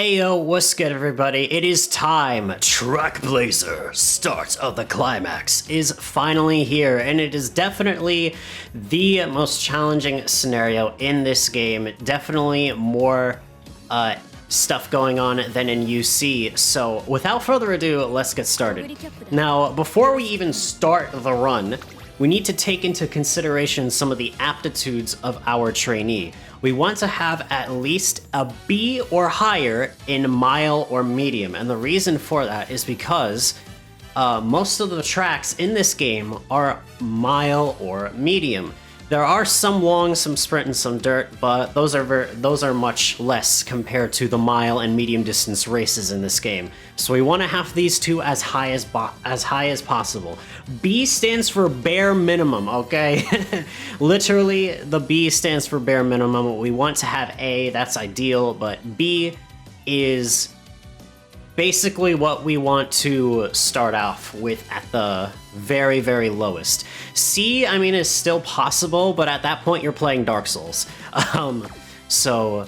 Ayo, what's good everybody? It is time! Trackblazer, start of the climax, is finally here, and it is definitely the most challenging scenario in this game. Definitely more stuff going on than in UC, so without further ado, let's get started. Now, before we even start the run, we need to take into consideration some of the aptitudes of our trainee. We want to have at least a B or higher in mile or medium, and the reason for that is because most of the tracks in this game are mile or medium. There are some long, some sprint, and some dirt, but those are much less compared to the mile and medium distance races in this game. So we want to have these two as high as possible. B stands for bare minimum, okay? Literally, the B stands for bare minimum. We want to have A, that's ideal, but B is basically what we want to start off with at the very, very lowest. C, I mean, is still possible, but at that point you're playing Dark Souls. So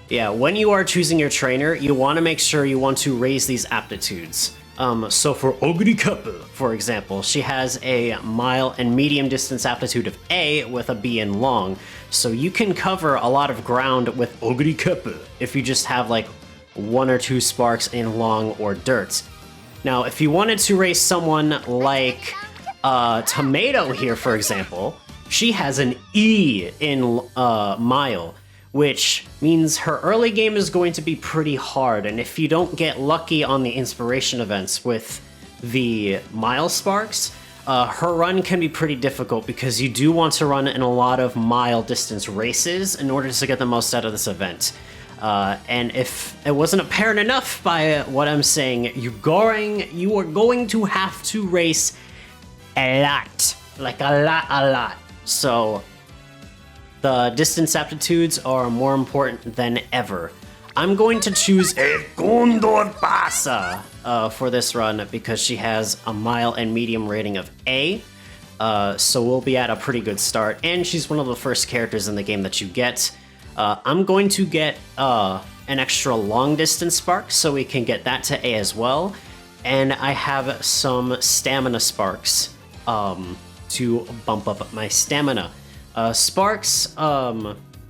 yeah, when you are choosing your trainer, you want to make sure you want to raise these aptitudes. So for Oguri Kappa, for example, she has a mile and medium distance aptitude of A with a B in long. So you can cover a lot of ground with Oguri Kappa if you just have like 1 or 2 sparks in long or dirt. Now, if you wanted to race someone like Tomato here, for example, she has an E in mile, which means her early game is going to be pretty hard, and if you don't get lucky on the inspiration events with the mile sparks, her run can be pretty difficult because you do want to run in a lot of mile distance races in order to get the most out of this event. And if it wasn't apparent enough by what I'm saying, you are going to have to race a lot. Like a lot. So the distance aptitudes are more important than ever. I'm going to choose a Condor Pasa for this run because she has a mile and medium rating of A. So we'll be at a pretty good start, and she's one of the first characters in the game that you get. I'm going to get an extra long distance spark so we can get that to A as well. And I have some stamina sparks to bump up my stamina. Sparks,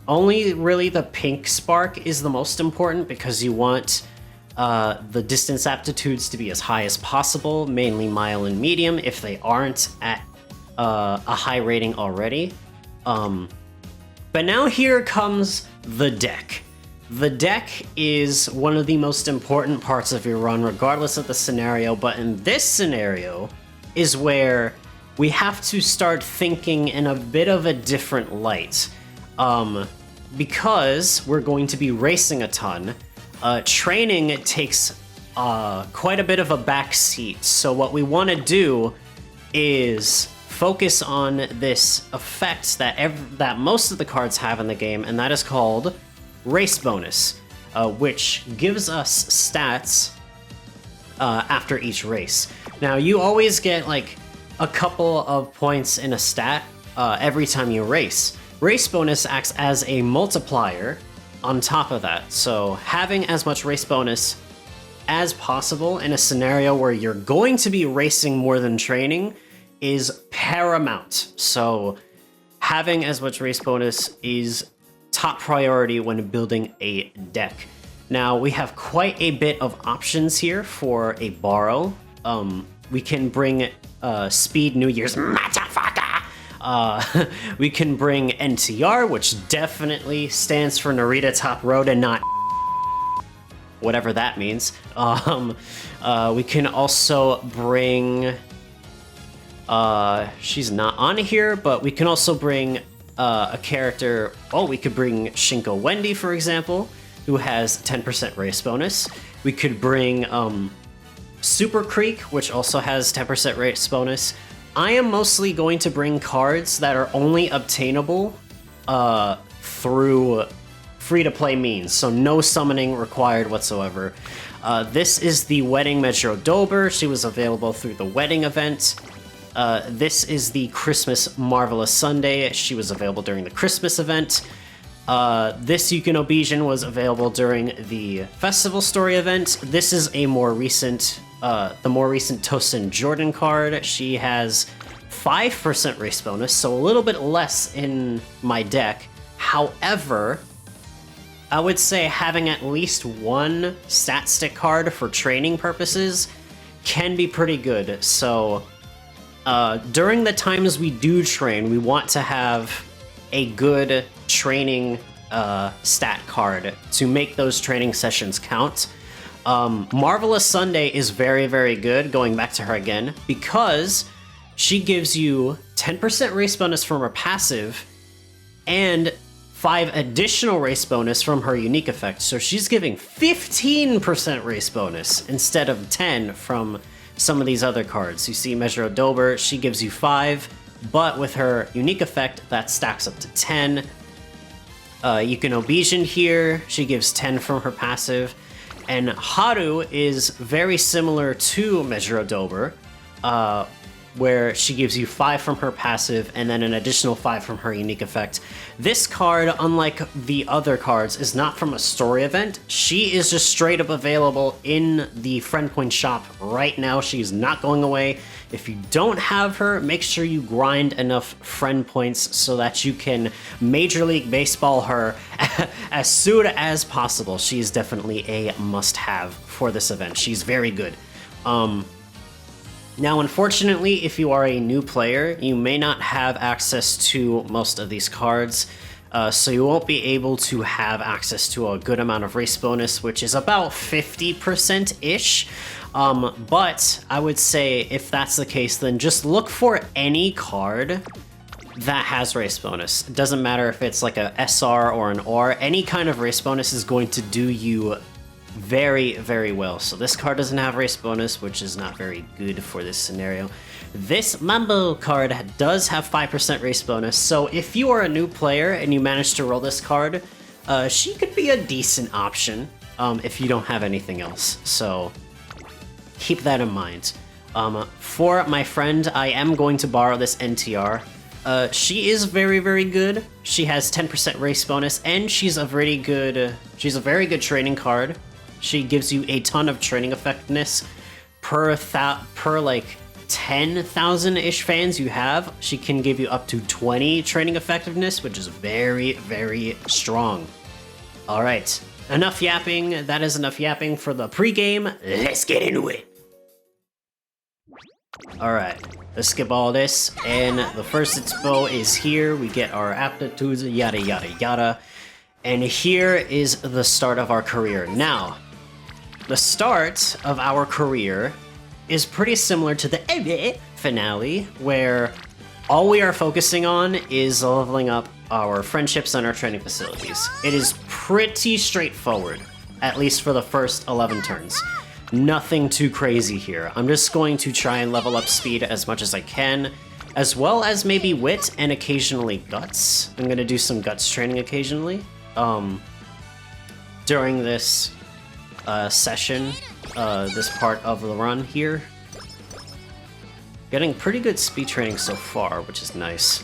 only really the pink spark is the most important because you want the distance aptitudes to be as high as possible, mainly mile and medium if they aren't at a high rating already. But now here comes the deck. The deck is one of the most important parts of your run, regardless of the scenario, but in this scenario is where we have to start thinking in a bit of a different light. Because we're going to be racing a ton, training takes quite a bit of a back seat. So what we want to do is focus on this effect that most of the cards have in the game, and that is called race bonus, which gives us stats after each race. Now, you always get like a couple of points in a stat every time you race. Race bonus acts as a multiplier on top of that, so having as much race bonus as possible in a scenario where you're going to be racing more than training is paramount. So having as much race bonus is top priority when building a deck. Now, we have quite a bit of options here for a borrow. We can bring Speed New Year's motherfucker. We can bring NTR, which definitely stands for Narita Top Road and not whatever that means. We can also bring she's not on here, but we can also bring a character. Oh, we could bring Shinko Wendy, for example, who has 10% race bonus. We could bring Super Creek, which also has 10% race bonus. I am mostly going to bring cards that are only obtainable through free-to-play means, so no summoning required whatsoever. This is the Wedding Metro Dober. She was available through the wedding event. This is the Christmas Marvelous Sunday. She was available during the Christmas event. This Yukino was available during the festival story event. This is a more recent, the more recent Tosin Jordan card. She has 5% race bonus, so a little bit less in my deck. However, I would say having at least one stat stick card for training purposes can be pretty good. So during the times we do train, we want to have a good training stat card to make those training sessions count. Marvelous Sunday is very, very good, going back to her again, because she gives you 10% race bonus from her passive and 5 additional race bonus from her unique effect. So she's giving 15% race bonus instead of 10 from some of these other cards. You see Measure Dober, she gives you 5, but with her unique effect, that stacks up to 10. Yukino Bijin here, she gives 10 from her passive. And Haru is very similar to Measure Dober, where she gives you 5 from her passive and then an additional 5 from her unique effect. This card, unlike the other cards, is not from a story event. She is just straight up available in the Friend Point shop right now. She's not going away. If you don't have her, make sure you grind enough friend points so that you can Major League Baseball her as soon as possible. She's definitely a must-have for this event. She's very good. Now, unfortunately, if you are a new player, you may not have access to most of these cards, so you won't be able to have access to a good amount of race bonus, which is about 50%-ish. But I would say if that's the case, then just look for any card that has race bonus. It doesn't matter if it's like a SR or an OR, any kind of race bonus is going to do you very, very well. So this card doesn't have race bonus, which is not very good for this scenario. This Mambo card does have 5% race bonus, so if you are a new player and you manage to roll this card, she could be a decent option if you don't have anything else. So keep that in mind. For my friend, I am going to borrow this NTR. She is very, very good. She has 10% race bonus, and she's a very good training card. She gives you a ton of training effectiveness per like 10,000-ish fans you have. She can give you up to 20 training effectiveness, which is very, very strong. All right, enough yapping. That is enough yapping for the pregame. Let's get into it. All right, let's skip all this. And the first expo is here. We get our aptitudes, yada, yada, yada. And here is the start of our career. Now, the start of our career is pretty similar to the finale, where all we are focusing on is leveling up our friendships and our training facilities. It is pretty straightforward, at least for the first 11 turns. Nothing too crazy here. I'm just going to try and level up speed as much as I can, as well as maybe wit and occasionally guts. I'm gonna do some guts training occasionally during this session, this part of the run here. Getting pretty good speed training so far, which is nice.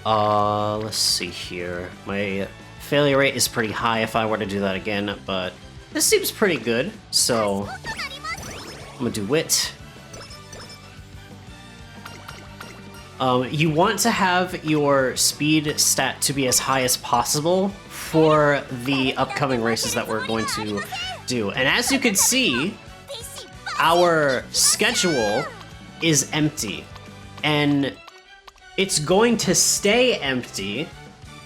Let's see here. My failure rate is pretty high if I were to do that again, but this seems pretty good, so I'm gonna do wit. You want to have your speed stat to be as high as possible for the upcoming races that we're going to do. And as you can see, our schedule is empty, and it's going to stay empty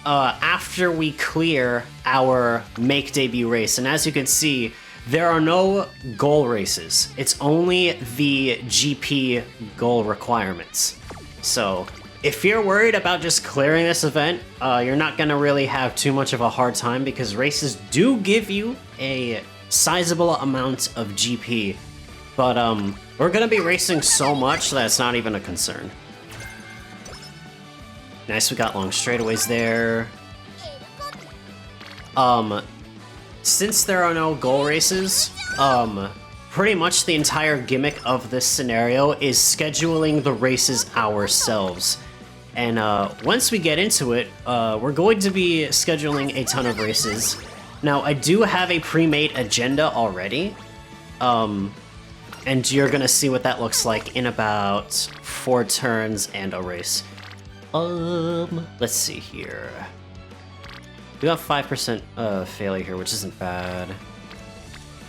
after we clear our make debut race. And as you can see, there are no goal races. It's only the GP goal requirements. So if you're worried about just clearing this event, you're not gonna really have too much of a hard time, because races do give you a sizable amount of GP. But we're gonna be racing so much that it's not even a concern. Nice, we got long straightaways there. Since there are no goal races, pretty much the entire gimmick of this scenario is scheduling the races ourselves. And once we get into it, we're going to be scheduling a ton of races. Now, I do have a pre-made agenda already, and you're gonna see what that looks like in about 4 turns and a race. Let's see here. We got 5% failure here, which isn't bad.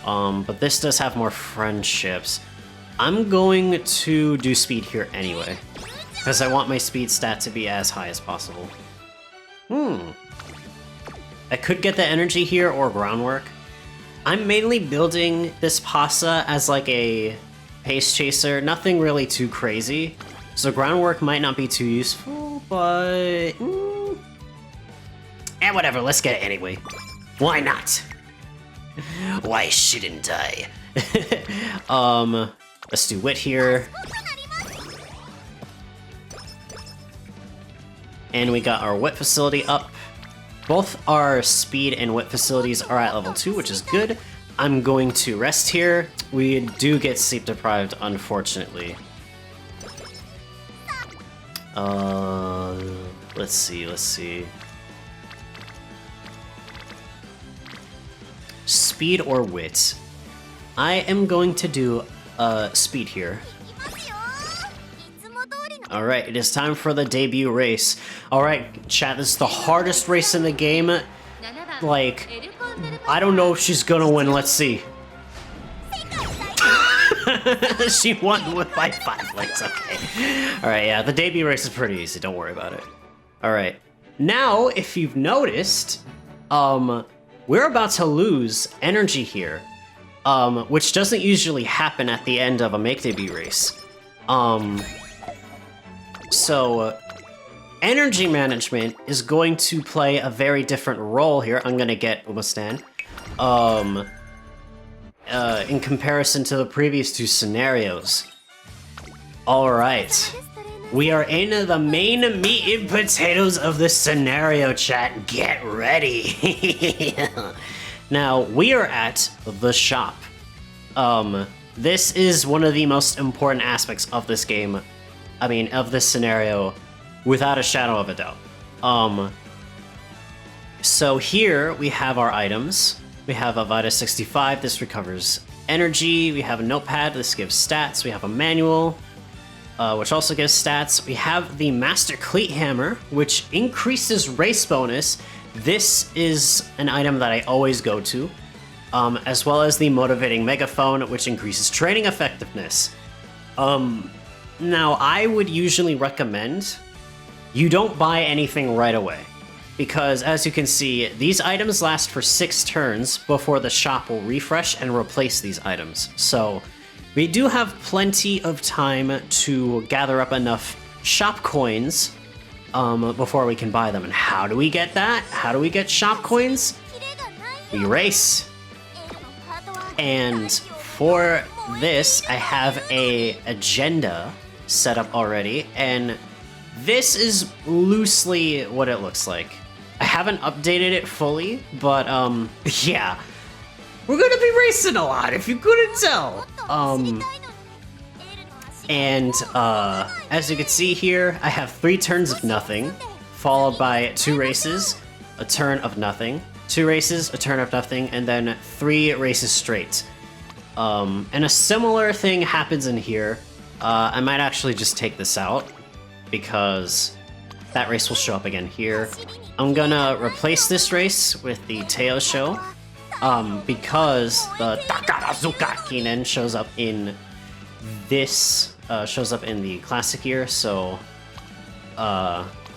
But this does have more friendships. I'm going to do speed here anyway, because I want my speed stat to be as high as possible. I could get the energy here or groundwork. I'm mainly building this Pasa as like a pace chaser, nothing really too crazy. So groundwork might not be too useful, but... whatever, let's get it anyway. Why not? Why shouldn't I? Let's do wit here. And we got our wit facility up. Both our speed and wit facilities are at level 2, which is good. I'm going to rest here. We do get sleep deprived, unfortunately. Let's see. Speed or wit? I am going to do speed here. Alright, it is time for the debut race. Alright, chat, this is the hardest race in the game. Like, I don't know if she's gonna win, let's see. She won by 5 legs, okay. Alright, yeah, the debut race is pretty easy, don't worry about it. Alright, now, if you've noticed, we're about to lose energy here, which doesn't usually happen at the end of a make debut race. So, energy management is going to play a very different role here. I'm gonna get Umastan. In comparison to the previous 2 scenarios. Alright. We are in the main meat and potatoes of the scenario, chat. Get ready. Now, we are at the shop. This is one of the most important aspects of this game. I mean, of this scenario, without a shadow of a doubt. So here we have our items. We have a Vita 65, this recovers energy. We have a notepad, this gives stats. We have a manual, which also gives stats. We have the Master Cleat Hammer, which increases race bonus. This is an item that I always go to, as well as the Motivating Megaphone, which increases training effectiveness. Now, I would usually recommend you don't buy anything right away, because as you can see, these items last for 6 turns before the shop will refresh and replace these items. So we do have plenty of time to gather up enough shop coins before we can buy them. And how do we get that? How do we get shop coins? We race. And for this, I have a agenda set up already, and this is loosely what it looks like. I haven't updated it fully, but yeah, we're gonna be racing a lot if you couldn't tell. As you can see here, I have 3 turns of nothing, followed by 2 races, a turn of nothing, 2 races, a turn of nothing, and then 3 races straight. And a similar thing happens in here. I might actually just take this out, because that race will show up again here. I'm gonna replace this race with the Teo show, because the Takarazuka Kinen shows up in this, shows up in the classic year, so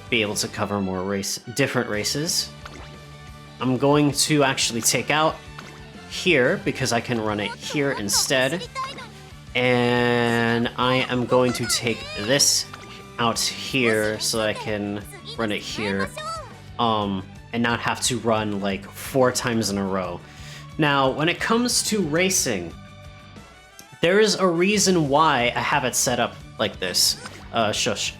be able to cover more different races. I'm going to actually take out here, because I can run it here instead. And I am going to take this out here so that I can run it here, and not have to run like 4 times in a row. Now, when it comes to racing, there is a reason why I have it set up like this. Shush.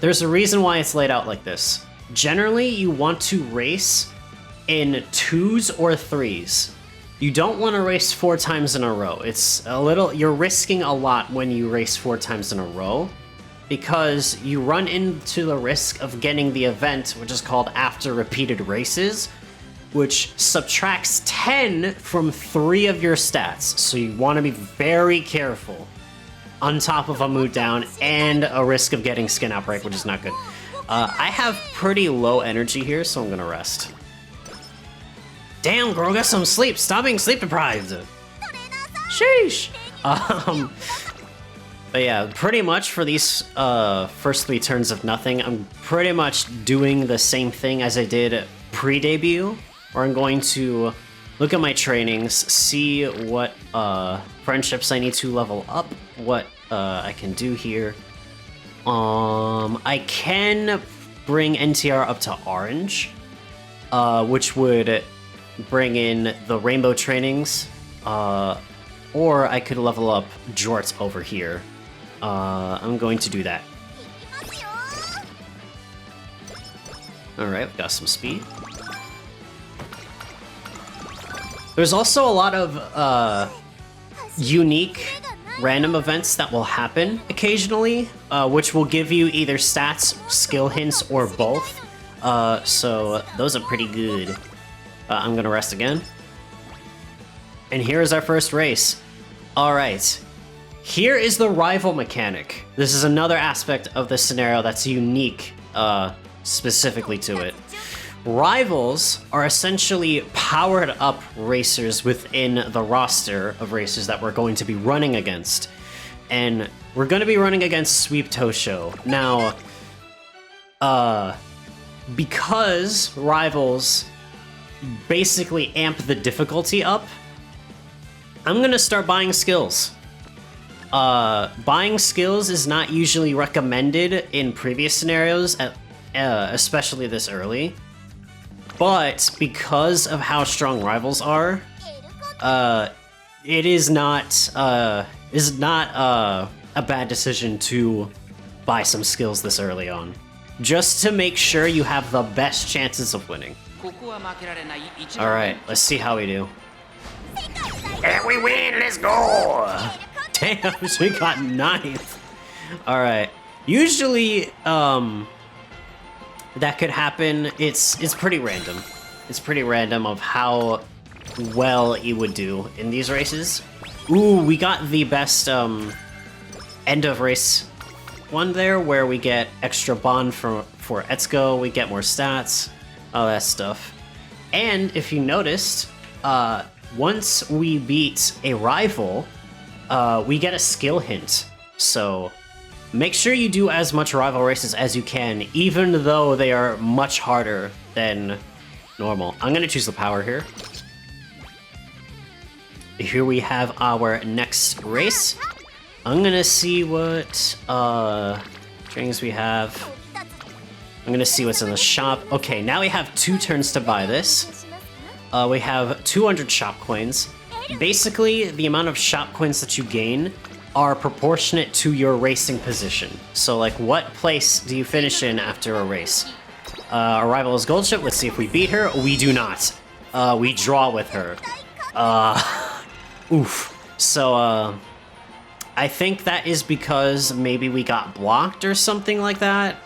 There's a reason why it's laid out like this. Generally, you want to race in 2s or 3s. You don't want to race 4 times in a row. It's a little, you're risking a lot when you race 4 times in a row. because you run into the risk of getting the event, which is called After Repeated Races, which subtracts 10 from 3 of your stats. So you want to be very careful, on top of a mood down and a risk of getting skin outbreak, which is not good. I have pretty low energy here, so I'm gonna rest. Damn, girl, get some sleep. Stop being sleep deprived. Sheesh. But yeah, pretty much for these first 3 turns of nothing, I'm pretty much doing the same thing as I did pre-debut, where I'm going to look at my trainings, see what friendships I need to level up, what I can do here. I can bring NTR up to orange, which would bring in the rainbow trainings, or I could level up Jorts over here. I'm going to do that. Alright, we got some speed. There's also a lot of unique random events that will happen occasionally, which will give you either stats, skill hints, or both. So those are pretty good. I'm gonna rest again. And here is our first race. Alright. Here is the rival mechanic. This is another aspect of this scenario that's unique, specifically to it. Rivals are essentially powered up racers within the roster of racers that we're going to be running against. And we're going to be running against Sweep Tosho. Now, because rivals basically amp the difficulty up, I'm going to start buying skills. Buying skills is not usually recommended in previous scenarios, especially this early. But because of how strong rivals are, it is not a bad decision to buy some skills this early on, just to make sure you have the best chances of winning. All right, let's see how we do. And we win! Let's go! Damn, we got 9th. All right, usually that could happen. It's pretty random. It's pretty random of how well you would do in these races. Ooh, we got the best end of race one there, where we get extra bond for Etsuko, we get more stats, all that stuff. And if you noticed, once we beat a rival, we get a skill hint. So make sure you do as much rival races as you can, even though they are much harder than normal. I'm gonna choose the power here. Here we have our next race. I'm gonna see what trainings we have. I'm gonna see what's in the shop. Okay, now we have 2 turns to buy this. We have 200 shop coins. Basically, the amount of shop coins that you gain are proportionate to your racing position. So, like, what place do you finish in after a race? Our rival is Gold Ship. Let's see if we beat her. We do not. We draw with her. Oof. So, I think that is because maybe we got blocked or something like that.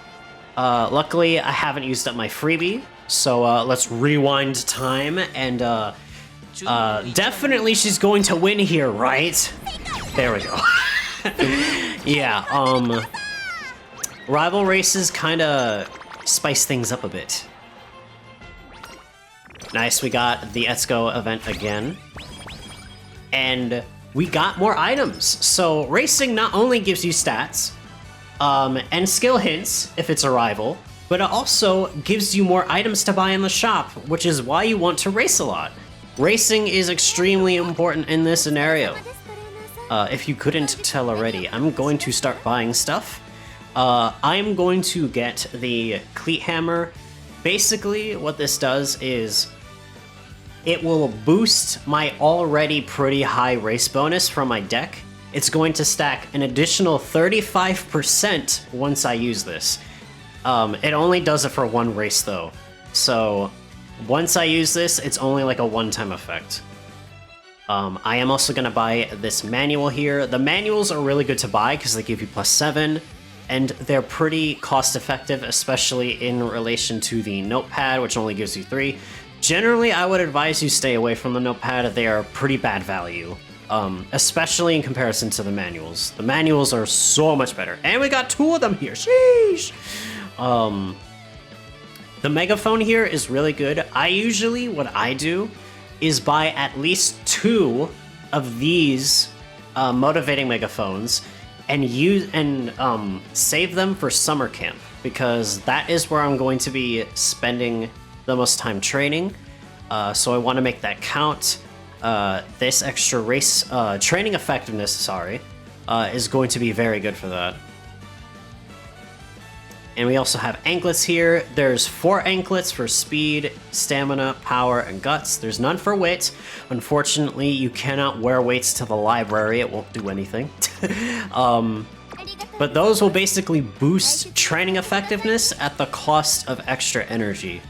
Luckily, I haven't used up my freebie. So, let's rewind time and, definitely she's going to win here, right? There we go. Yeah, rival races kind of spice things up a bit. Nice, we got the Etsuko event again. And we got more items. So racing not only gives you stats, and skill hints if it's a rival, but it also gives you more items to buy in the shop, which is why you want to race a lot. Racing is extremely important in this scenario. If you couldn't tell already, I'm going to start buying stuff. I'm going to get the Cleat Hammer. Basically, what this does is it will boost my already pretty high race bonus from my deck. It's going to stack an additional 35% once I use this. It only does it for 1 race though. So once I use this, it's only like a one-time effect. I am also going to buy this manual here. The manuals are really good to buy because they give you +7. and they're pretty cost effective, especially in relation to the notepad, which only gives you 3. Generally, I would advise you stay away from the notepad. They are pretty bad value, especially in comparison to the manuals. The manuals are so much better. And we got 2 of them here. Sheesh! The megaphone here is really good. What I do is buy at least 2 of these motivating megaphones and save them for summer camp, because that is where I'm going to be spending the most time training. So I want to make that count. This extra race training effectiveness, is going to be very good for that. And we also have anklets here. There's 4 anklets for speed, stamina, power, and guts. There's none for wit. Unfortunately, you cannot wear weights to the library. It won't do anything. But those will basically boost training effectiveness at the cost of extra energy.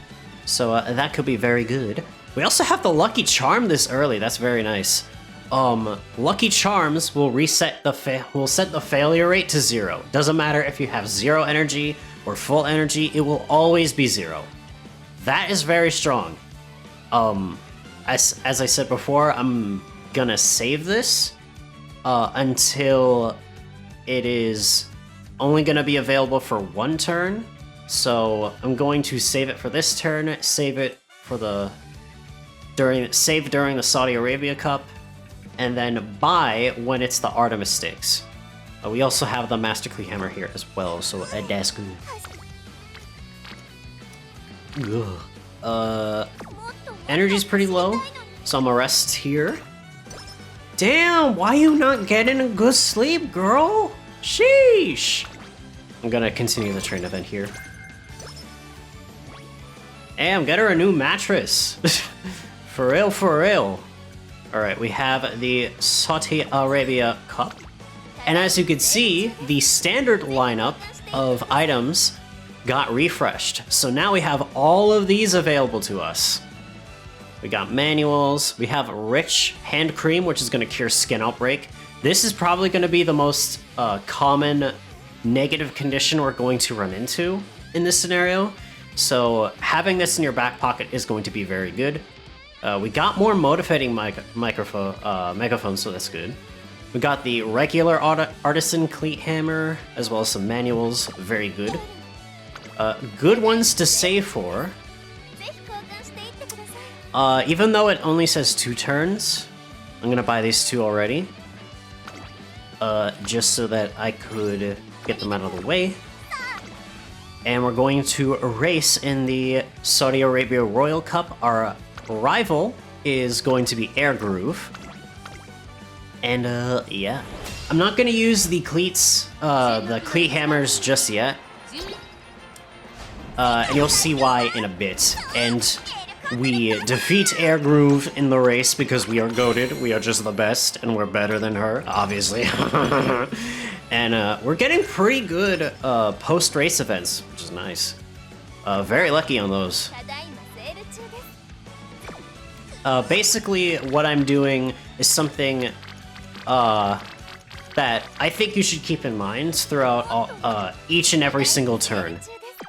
So that could be very good. We also have the Lucky Charm this early. That's very nice. Lucky Charms will set the failure rate to 0. Doesn't matter if you have 0 energy or full energy, it will always be 0. That is very strong. As I said before, I'm gonna save this until it is only gonna be available for 1 turn. So I'm going to save it for this turn, save it for save during the Saudi Arabia Cup, and then buy when it's the Artemis Stakes. We also have the Master Key Hammer here as well, so that's good. Energy's pretty low, so I'm gonna rest here. Damn, why you not getting a good sleep, girl? Sheesh! I'm gonna continue the train event here. Damn, get her a new mattress. For real, for real. Alright, we have the Saudi Arabia Cup. And as you can see, the standard lineup of items got refreshed. So now we have all of these available to us. We got manuals, we have Rich Hand Cream, which is going to cure skin outbreak. This is probably going to be the most common negative condition we're going to run into in this scenario. So having this in your back pocket is going to be very good. We got more motivating megaphones, so that's good. We got the regular Artisan Cleat Hammer, as well as some manuals, very good. Good ones to save for. Even though it only says 2 turns, I'm gonna buy these 2 already. Just so that I could get them out of the way. And we're going to race in the Saudi Arabia Royal Cup. Our rival is going to be Air Groove. And yeah. I'm not gonna use the cleats, the cleat hammers just yet. And you'll see why in a bit. And we defeat Air Groove in the race because we are goated. We are just the best, and we're better than her, obviously. And we're getting pretty good post-race events, which is nice. Very lucky on those. Basically, what I'm doing is something that I think you should keep in mind throughout each and every single turn.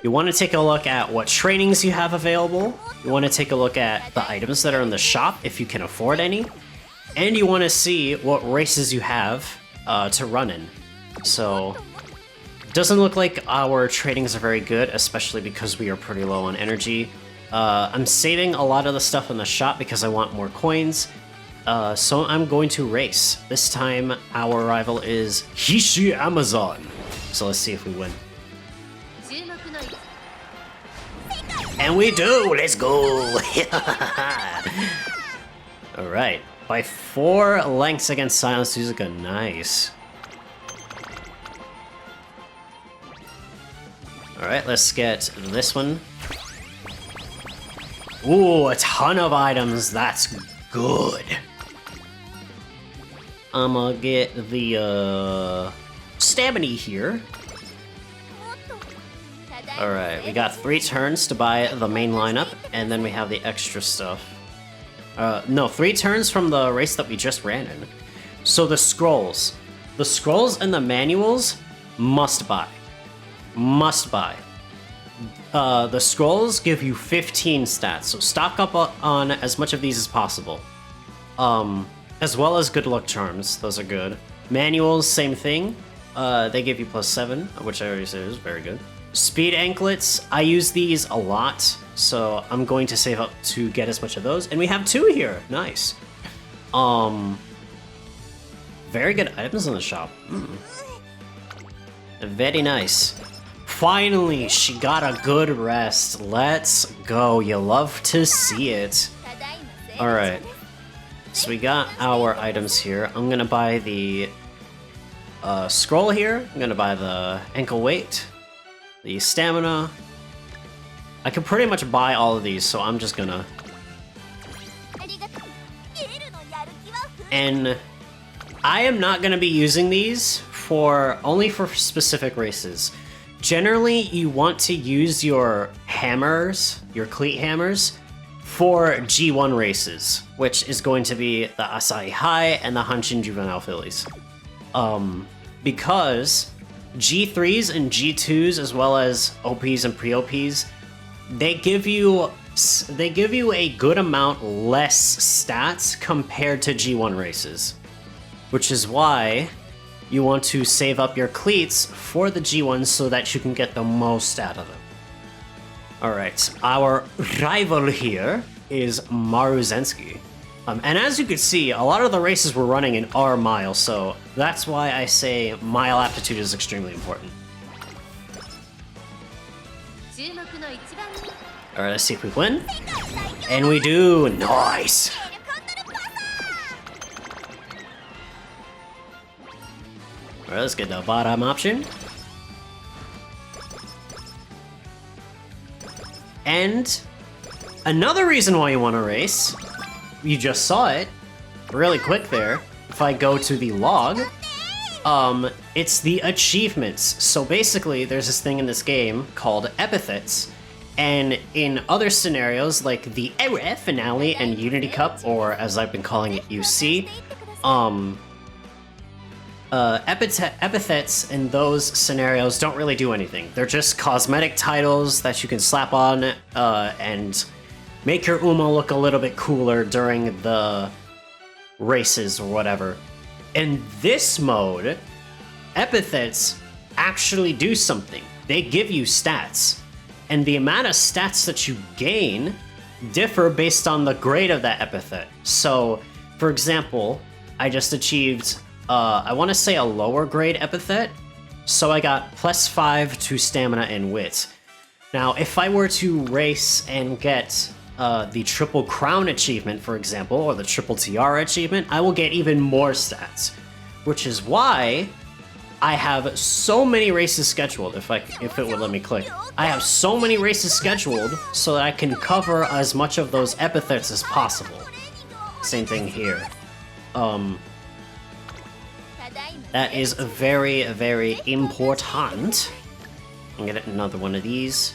You want to take a look at what trainings you have available. You want to take a look at the items that are in the shop, if you can afford any. And you want to see what races you have to run in. So, it doesn't look like our trainings are very good, especially because we are pretty low on energy. I'm saving a lot of the stuff in the shop because I want more coins. So I'm going to race. This time, our rival is Hishi Amazon. So let's see if we win. And we do! Let's go! Alright. By 4 lengths against Silent Suzuka. Nice. Alright, let's get this one. Ooh, a ton of items. That's good. I'm gonna get the stamina here. Alright, we got 3 turns to buy the main lineup, and then we have the extra stuff. No, 3 turns from the race that we just ran in. So the scrolls. The scrolls and the manuals, must buy. Must buy. The scrolls give you 15 stats, so stock up on as much of these as possible. As well as good luck charms, those are good. Manuals, same thing. They give you +7, which I already said is very good. Speed anklets, I use these a lot, so I'm going to save up to get as much of those. And we have 2 here, nice. Very good items in the shop. Very nice. Finally, she got a good rest. Let's go. You love to see it. Alright. So we got our items here. I'm gonna buy the scroll here. I'm gonna buy the ankle weight, the stamina. I can pretty much buy all of these, so I'm just gonna... And I am not gonna be using these only for specific races. Generally, you want to use your hammers, your cleat hammers, for G1 races, which is going to be the Asahi High and the Hanshin Juvenile Fillies. Because G3s and G2s, as well as OPs and pre-OPs, they give you a good amount less stats compared to G1 races, which is why you want to save up your cleats for the G1s so that you can get the most out of them. Alright, our rival here is Maruzensky. And as you can see, a lot of the races we're running in are mile, so that's why I say mile aptitude is extremely important. Alright, let's see if we win. And we do! Nice! Alright, let's get the bottom option. And another reason why you want to race, you just saw it really quick there. If I go to the log, it's the achievements. So basically, there's this thing in this game called epithets. And in other scenarios, like the Era Finale and Unity Cup, or as I've been calling it, UC, epithets in those scenarios don't really do anything. They're just cosmetic titles that you can slap on and make your Uma look a little bit cooler during the races or whatever. In this mode, epithets actually do something. They give you stats. And the amount of stats that you gain differ based on the grade of that epithet. So, for example, I just achieved, I want to say a lower grade epithet, so I got +5 to stamina and wit. Now, if I were to race and get the triple crown achievement, for example, or the triple tiara achievement, I will get even more stats, which is why I have so many races scheduled. If it would let me click, I have so many races scheduled so that I can cover as much of those epithets as possible. Same thing here. That is very, very important. I'm gonna get another one of these.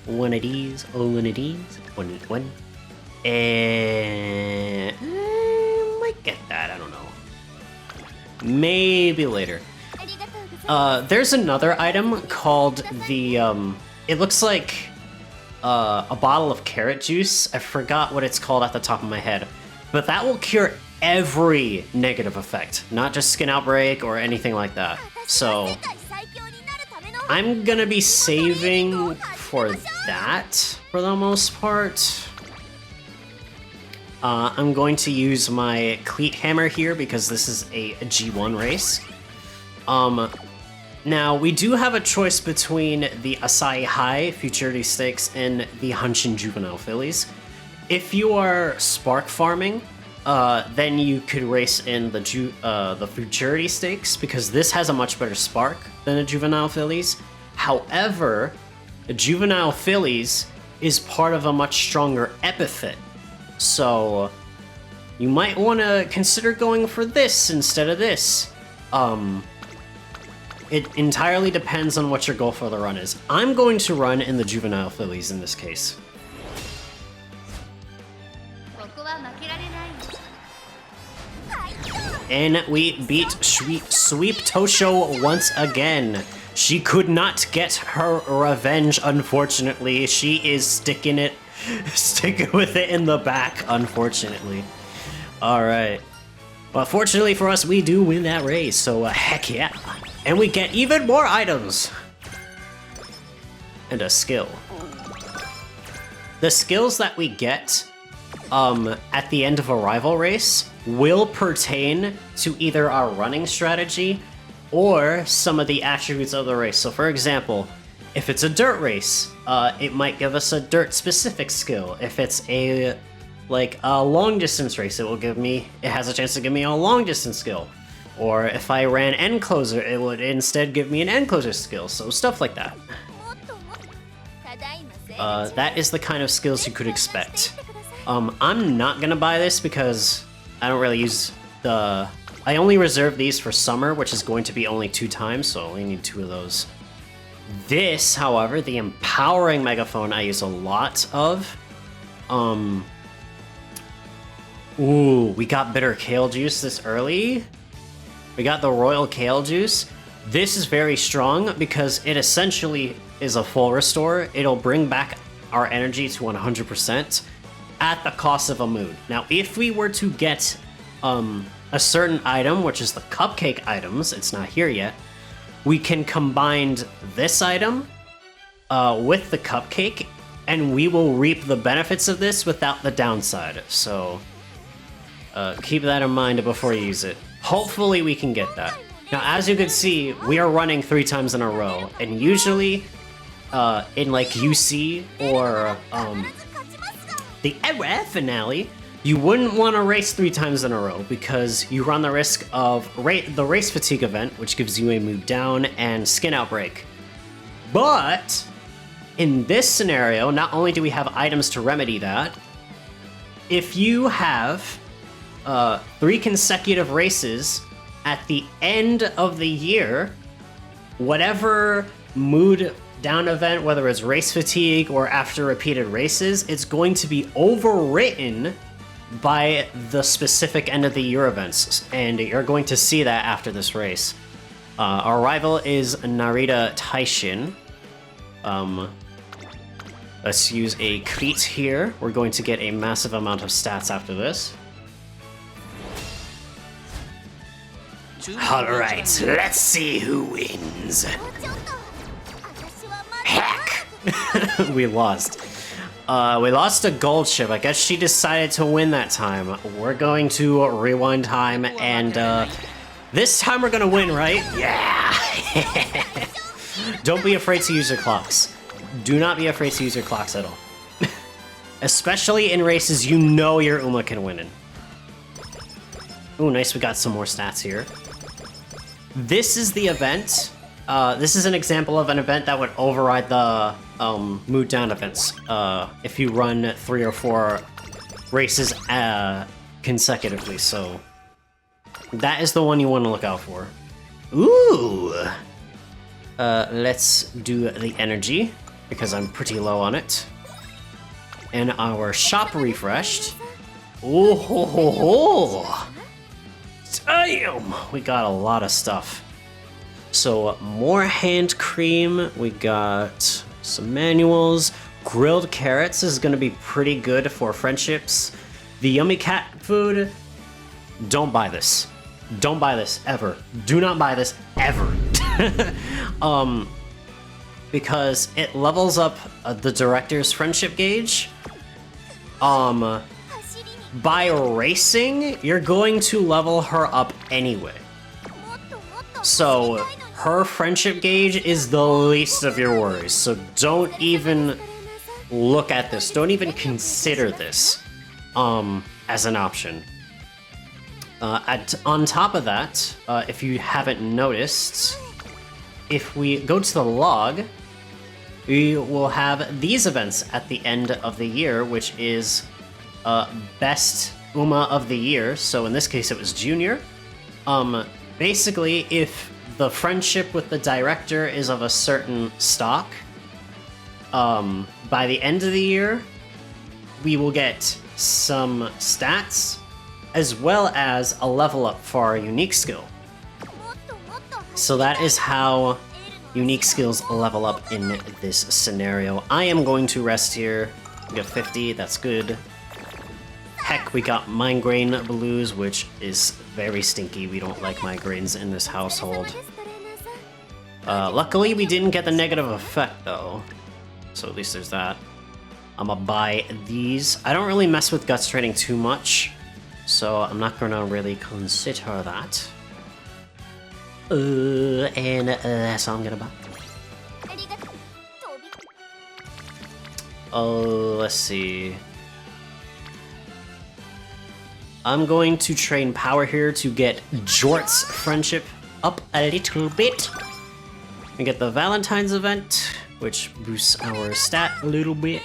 One of these. One of these. One. And I might get that. I don't know. Maybe later. There's another item called the, it looks like a bottle of carrot juice. I forgot what it's called at the top of my head. But that will cure every negative effect, not just skin outbreak or anything like that. So, I'm gonna be saving for that for the most part. I'm going to use my cleat hammer here because this is a G1 race. Now, we do have a choice between the Asahi High Futurity Stakes and the Hanshin Juvenile Fillies. If you are spark farming, then you could race in the Futurity Stakes because this has a much better spark than the Juvenile Fillies. However, the Juvenile Fillies is part of a much stronger epithet. So, you might want to consider going for this instead of this. It entirely depends on what your goal for the run is. I'm going to run in the Juvenile Fillies in this case. And we beat Sweep Tosho once again. She could not get her revenge, unfortunately. She is sticking with it in the back, unfortunately. Alright. But fortunately for us, we do win that race, so heck yeah. And we get even more items. And a skill. The skills that we get at the end of a rival race will pertain to either our running strategy or some of the attributes of the race. So for example, if it's a dirt race, it might give us a dirt-specific skill. If it's a long distance race, it has a chance to give me a long distance skill. Or if I ran end closer, it would instead give me an end closer skill. So stuff like that. That is the kind of skills you could expect. I'm not gonna buy this because I don't really use the... I only reserve these for summer, which is going to be only 2 times, so I only need 2 of those. This, however, the empowering megaphone, I use a lot of. Ooh, we got bitter kale juice this early. We got the royal kale juice. This is very strong because it essentially is a full restore. It'll bring back our energy to 100% at the cost of a mood. Now, if we were to get a certain item, which is the cupcake items, it's not here yet, we can combine this item with the cupcake, and we will reap the benefits of this without the downside. So keep that in mind before you use it. Hopefully we can get that. Now, as you can see, we are running 3 times in a row, and usually in like UC or the era finale, you wouldn't want to race 3 times in a row because you run the risk of the race fatigue event, which gives you a mood down and skin outbreak. But in this scenario, not only do we have items to remedy that, if you have 3 consecutive races at the end of the year, whatever mood down event, whether it's race fatigue or after repeated races, it's going to be overwritten by the specific end of the year events, and you're going to see that after this race. Our rival is Narita Taishin. Let's use a crit here. We're going to get a massive amount of stats after this. Alright, let's see who wins. Heck! We lost. We lost a gold ship. I guess she decided to win that time. We're going to rewind time, and this time we're gonna win, right? Yeah! Don't be afraid to use your clocks. Do not be afraid to use your clocks at all. Especially in races you know your Uma can win in. Ooh, nice, we got some more stats here. This is the event. This is an example of an event that would override the mood down events. If you run 3 or 4 races consecutively, so that is the one you want to look out for. Ooh! Let's do the energy, because I'm pretty low on it. And our shop refreshed. Oh ho ho ho! Damn! We got a lot of stuff. So more hand cream, we got some manuals. Grilled carrots is gonna be pretty good for friendships. The yummy cat food, don't buy this. Don't buy this ever. Do not buy this ever. Because it levels up the director's friendship gauge. By racing, you're going to level her up anyway. So her friendship gauge is the least of your worries. So don't even look at this. Don't even consider this as an option. On top of that, if you haven't noticed, if we go to the log, we will have these events at the end of the year, which is best Uma of the year. So in this case, it was Junior. Basically, if the friendship with the director is of a certain stock, by the end of the year, we will get some stats as well as a level up for our unique skill. So that is how unique skills level up in this scenario. I am going to rest here. We got 50, that's good. Heck, we got migraine blues, which is very stinky. We don't like migraines in this household. Luckily, we didn't get the negative effect, though. So at least there's that. I'm gonna buy these. I don't really mess with guts training too much, so I'm not gonna really consider that. And that's all I'm gonna buy. Oh, let's see. I'm going to train power here to get Jort's friendship up a little bit. We get the Valentine's event, which boosts our stat a little bit.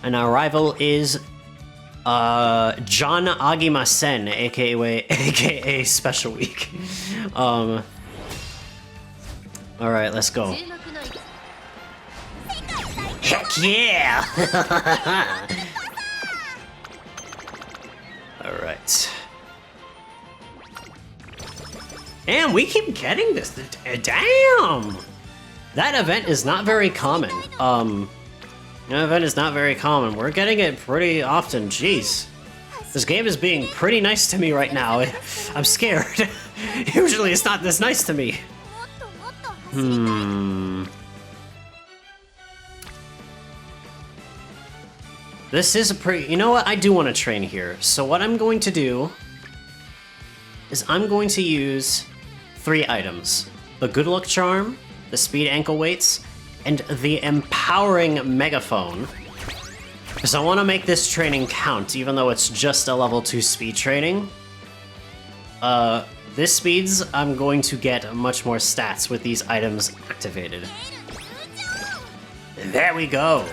And our rival is John Agimasen, aka Special Week. Alright, let's go. Heck yeah! Alright. And we keep getting this. Damn! That event is not very common. That event is not very common. We're getting it pretty often. Jeez. This game is being pretty nice to me right now. I'm scared. Usually it's not this nice to me. This is a pretty... You know what? I do want to train here. So what I'm going to do is I'm going to use 3 items. The Good Luck Charm, the Speed Ankle Weights, and the Empowering Megaphone. Because I want to make this training count, even though it's just a level 2 speed training. This speeds, I'm going to get much more stats with these items activated. There we go.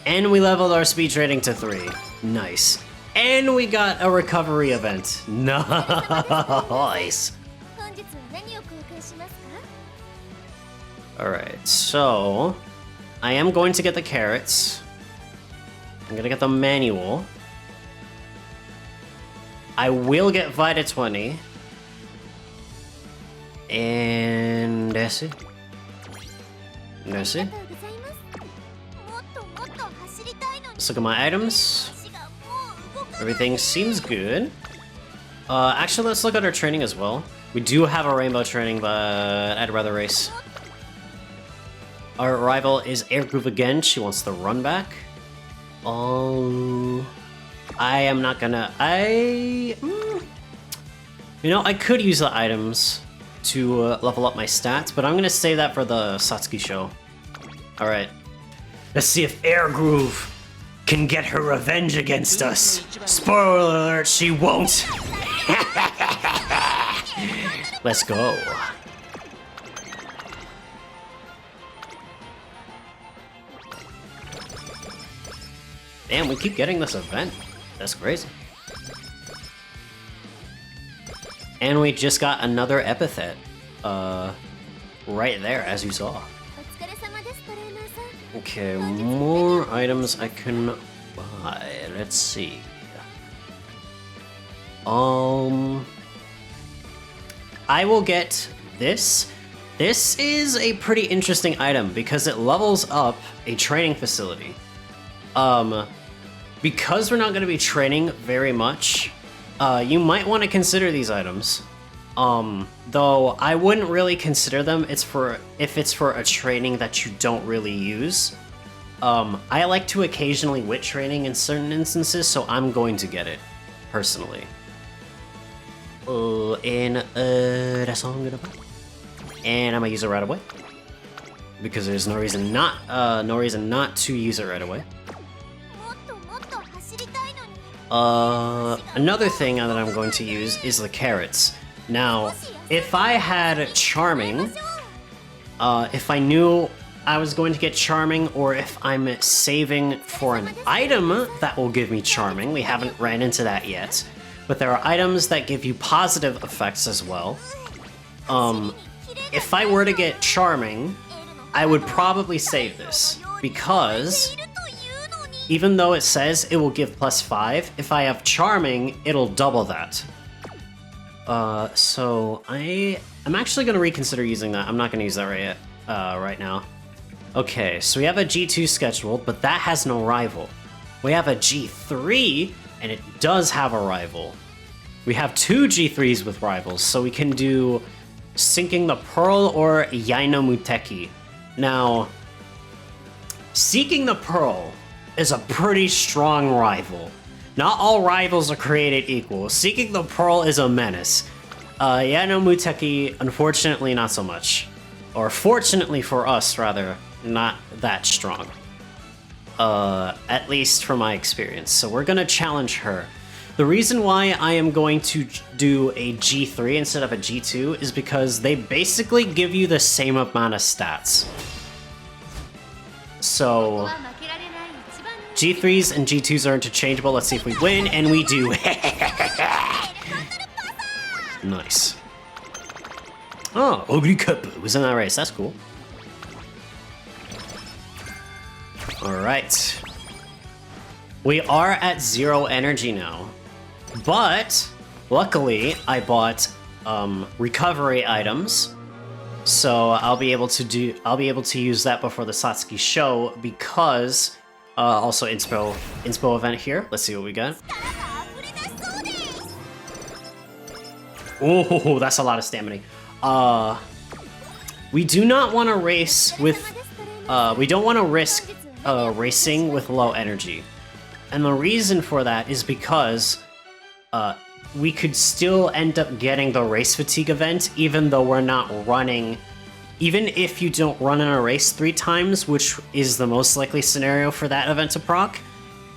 And we leveled our speed training to 3. Nice. And we got a recovery event. Nice. Alright, so I am going to get the carrots. I'm gonna get the manual. I will get Vita 20. And that's it. That's it. Let's look at my items. Everything seems good. Actually, let's look at our training as well. We do have a rainbow training, but I'd rather race. Our rival is Air Groove again. She wants the run back. I am not gonna... You know, I could use the items to level up my stats, but I'm gonna save that for the Satsuki show. Alright. Let's see if Air Groove can get her revenge against us. Spoiler alert, she won't. Let's go. Damn, we keep getting this event. That's crazy. And we just got another epithet. Right there, as you saw. Okay, more items I can buy. Let's see. I will get this. This is a pretty interesting item because it levels up a training facility. Because we're not going to be training very much, you might want to consider these items. Though I wouldn't really consider them if it's for a training that you don't really use. I like to occasionally wit training in certain instances, so I'm going to get it, personally. That's all I'm gonna buy. And I'm gonna use it right away. Because there's no reason not to use it right away. Another thing that I'm going to use is the carrots. Now, if I had Charming, if I knew I was going to get Charming, or if I'm saving for an item that will give me Charming, we haven't ran into that yet, but there are items that give you positive effects as well. If I were to get Charming, I would probably save this, because even though it says it will give +5, if I have Charming, it'll double that. So I'm actually gonna reconsider using that. I'm not gonna use that right now. Okay, so we have a G2 scheduled, but that has no rival. We have a G3, and it does have a rival. We have two G3s with rivals, so we can do Sinking the Pearl or Yaino. Now, Seeking the Pearl is a pretty strong rival. Not all rivals are created equal. Seeking the Pearl is a menace. Yaino, unfortunately, not so much. Or fortunately for us, rather, not that strong. At least from my experience. So we're gonna challenge her. The reason why I am going to do a G3 instead of a G2 is because they basically give you the same amount of stats. So G3s and G2s are interchangeable. Let's see if we win, and we do. Nice. Oh, Ogri Cup was in that race. That's cool. Alright. We are at 0 energy now. But, luckily, I bought recovery items. So I'll be able to use that before the Satsuki show because also inspo event here. Let's see what we got. Oh, that's a lot of stamina. We do not want to race with we don't want to risk racing with low energy. And the reason for that is because we could still end up getting the race fatigue event even though we're not running. Even if you don't run in a race 3 times, which is the most likely scenario for that event to proc,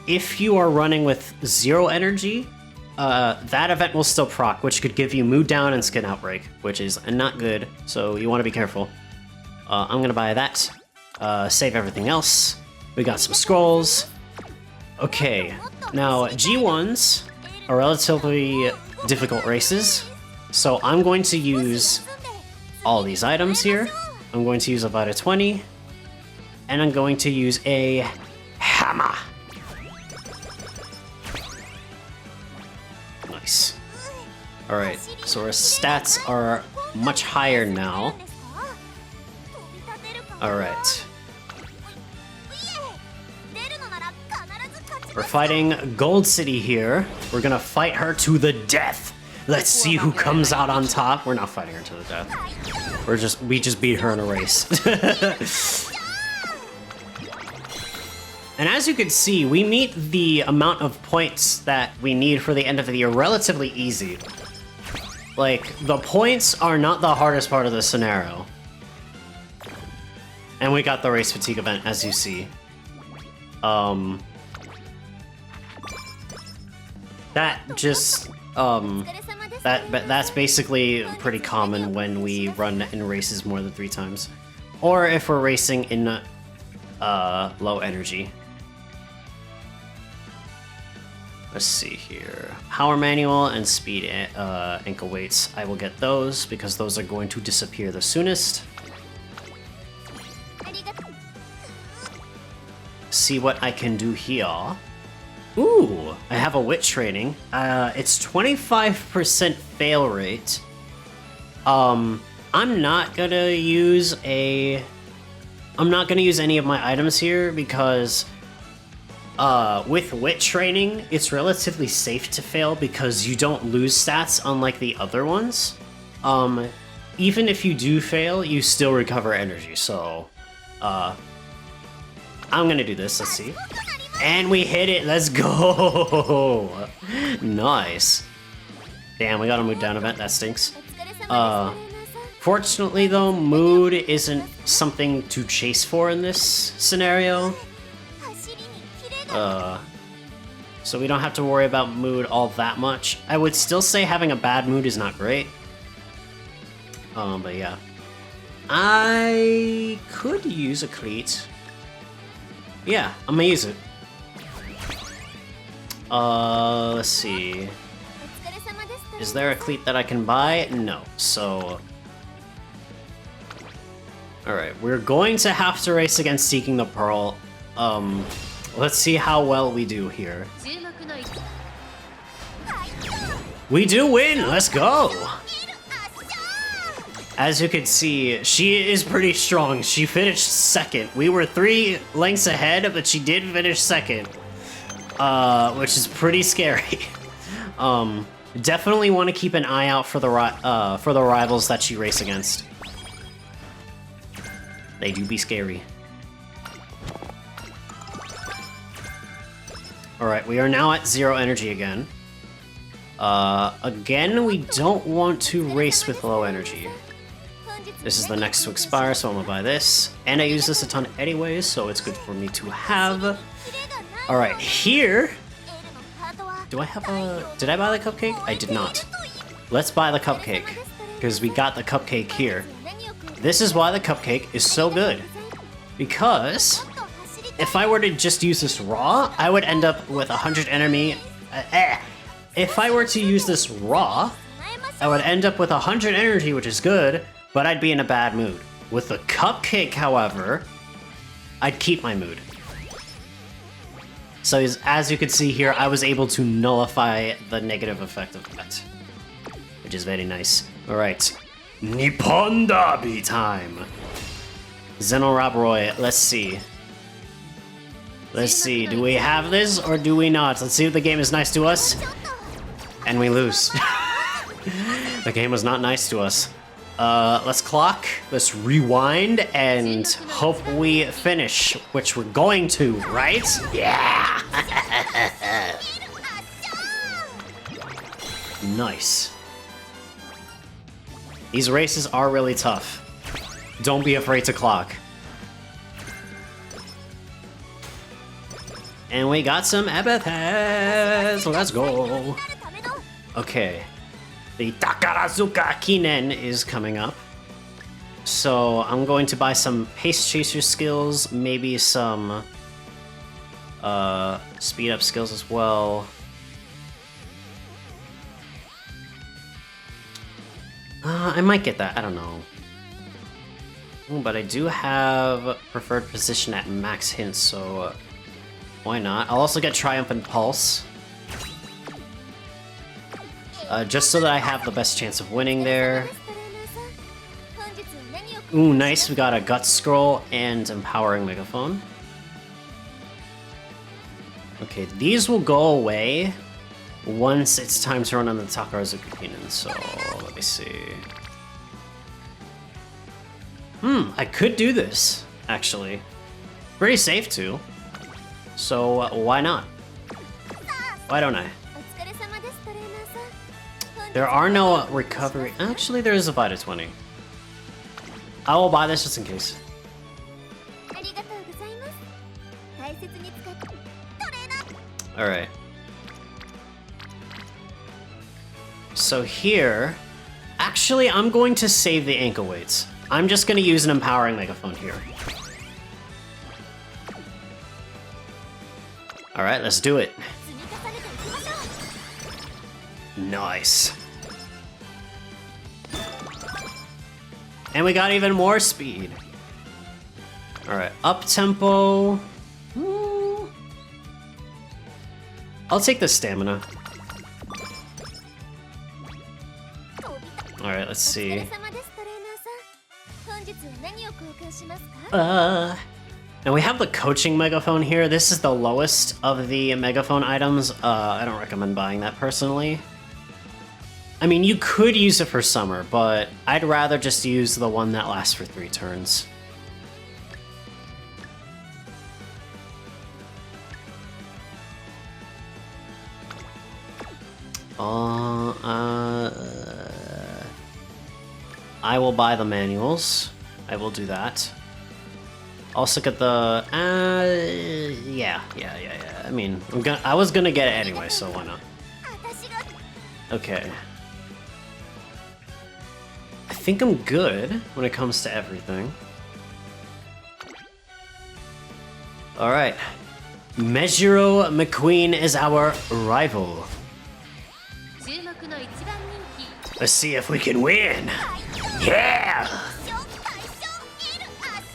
if you are running with 0 energy, that event will still proc, which could give you mood down and skin outbreak, which is not good, so you want to be careful. I'm gonna buy that, save everything else. We got some scrolls. Okay, now G1s are relatively difficult races, so I'm going to use all these items here. I'm going to use a Vita 20, and I'm going to use a hammer. Nice. Alright, so our stats are much higher now. Alright. We're fighting Gold City here. We're gonna fight her to the death. Let's see who comes out on top. We're not fighting her to the death. We just beat her in a race. And as you can see, we meet the amount of points that we need for the end of the year relatively easy. Like, the points are not the hardest part of the scenario. And we got the race fatigue event, as you see. That just, that's basically pretty common when we run in races more than 3 times. Or if we're racing in low energy. Let's see here. Power manual and speed ankle weights. I will get those because those are going to disappear the soonest. See what I can do here. Ooh, I have a wit training. It's 25% fail rate. I'm not gonna use any of my items here because with wit training, it's relatively safe to fail because you don't lose stats unlike the other ones. Even if you do fail, you still recover energy, so I'm gonna do this, let's see. And we hit it, let's go! Nice. Damn, we got a mood down event, that stinks. Fortunately though, mood isn't something to chase for in this scenario. So we don't have to worry about mood all that much. I would still say having a bad mood is not great. But yeah. I could use a cleat. Yeah, I'm gonna use it. Let's see. Is there a cleat that I can buy? No, so... Alright, we're going to have to race against Seeking the Pearl. Let's see how well we do here. We do win! Let's go! As you can see, she is pretty strong. She finished second. We were 3 lengths ahead, but she did finish second. Which is pretty scary. Definitely want to keep an eye out for the rivals that she race against. They do be scary. Alright, we are now at 0 energy again. Again, we don't want to race with low energy. This is the next to expire, so I'm gonna buy this. And I use this a ton anyways, so it's good for me to have. Alright, here... Do I have a... Did I buy the cupcake? I did not. Let's buy the cupcake, because we got the cupcake here. This is why the cupcake is so good. Because... if I were to just use this raw, I would end up with 100 enemy... If I were to use this raw, I would end up with 100 energy, which is good, but I'd be in a bad mood. With the cupcake, however, I'd keep my mood. So as you can see here, I was able to nullify the negative effect of that, which is very nice. All right, Nippon Derby time. Zeno Rob Roy, let's see. Let's see, do we have this or do we not? Let's see if the game is nice to us. And we lose. The game was not nice to us. Let's clock, let's rewind, and hope we finish, which we're going to, right? Yeah! Nice. These races are really tough. Don't be afraid to clock. And we got some epithets. Let's go. Okay. The Takarazuka Kinen is coming up. So I'm going to buy some Pace Chaser skills, maybe some speed up skills as well. I might get that, I don't know. But I do have preferred position at max hint, so why not? I'll also get Triumphant Pulse. Just so that I have the best chance of winning there. Ooh, nice, we got a Gut Scroll and Empowering Megaphone. Okay, these will go away once it's time to run on the Takarazuka Kinen, so let me see. I could do this, actually. Pretty safe too. So why not? Why don't I? There are no recovery. Actually, there is a Vita 20. I will buy this just in case. Alright. So here... Actually, I'm going to save the ankle weights. I'm just going to use an Empowering Megaphone here. Alright, let's do it. Nice. And we got even more speed. Alright, up tempo. I'll take the stamina. Alright, let's see. Now we have the coaching megaphone here. This is the lowest of the megaphone items. I don't recommend buying that personally. I mean, you could use it for summer, but I'd rather just use the one that lasts for 3 turns. I will buy the manuals. I will do that. Also get the... yeah. I mean, I was gonna get it anyway, so why not? Okay. I think I'm good when it comes to everything. Alright. Mejiro McQueen is our rival. Let's see if we can win! Yeah!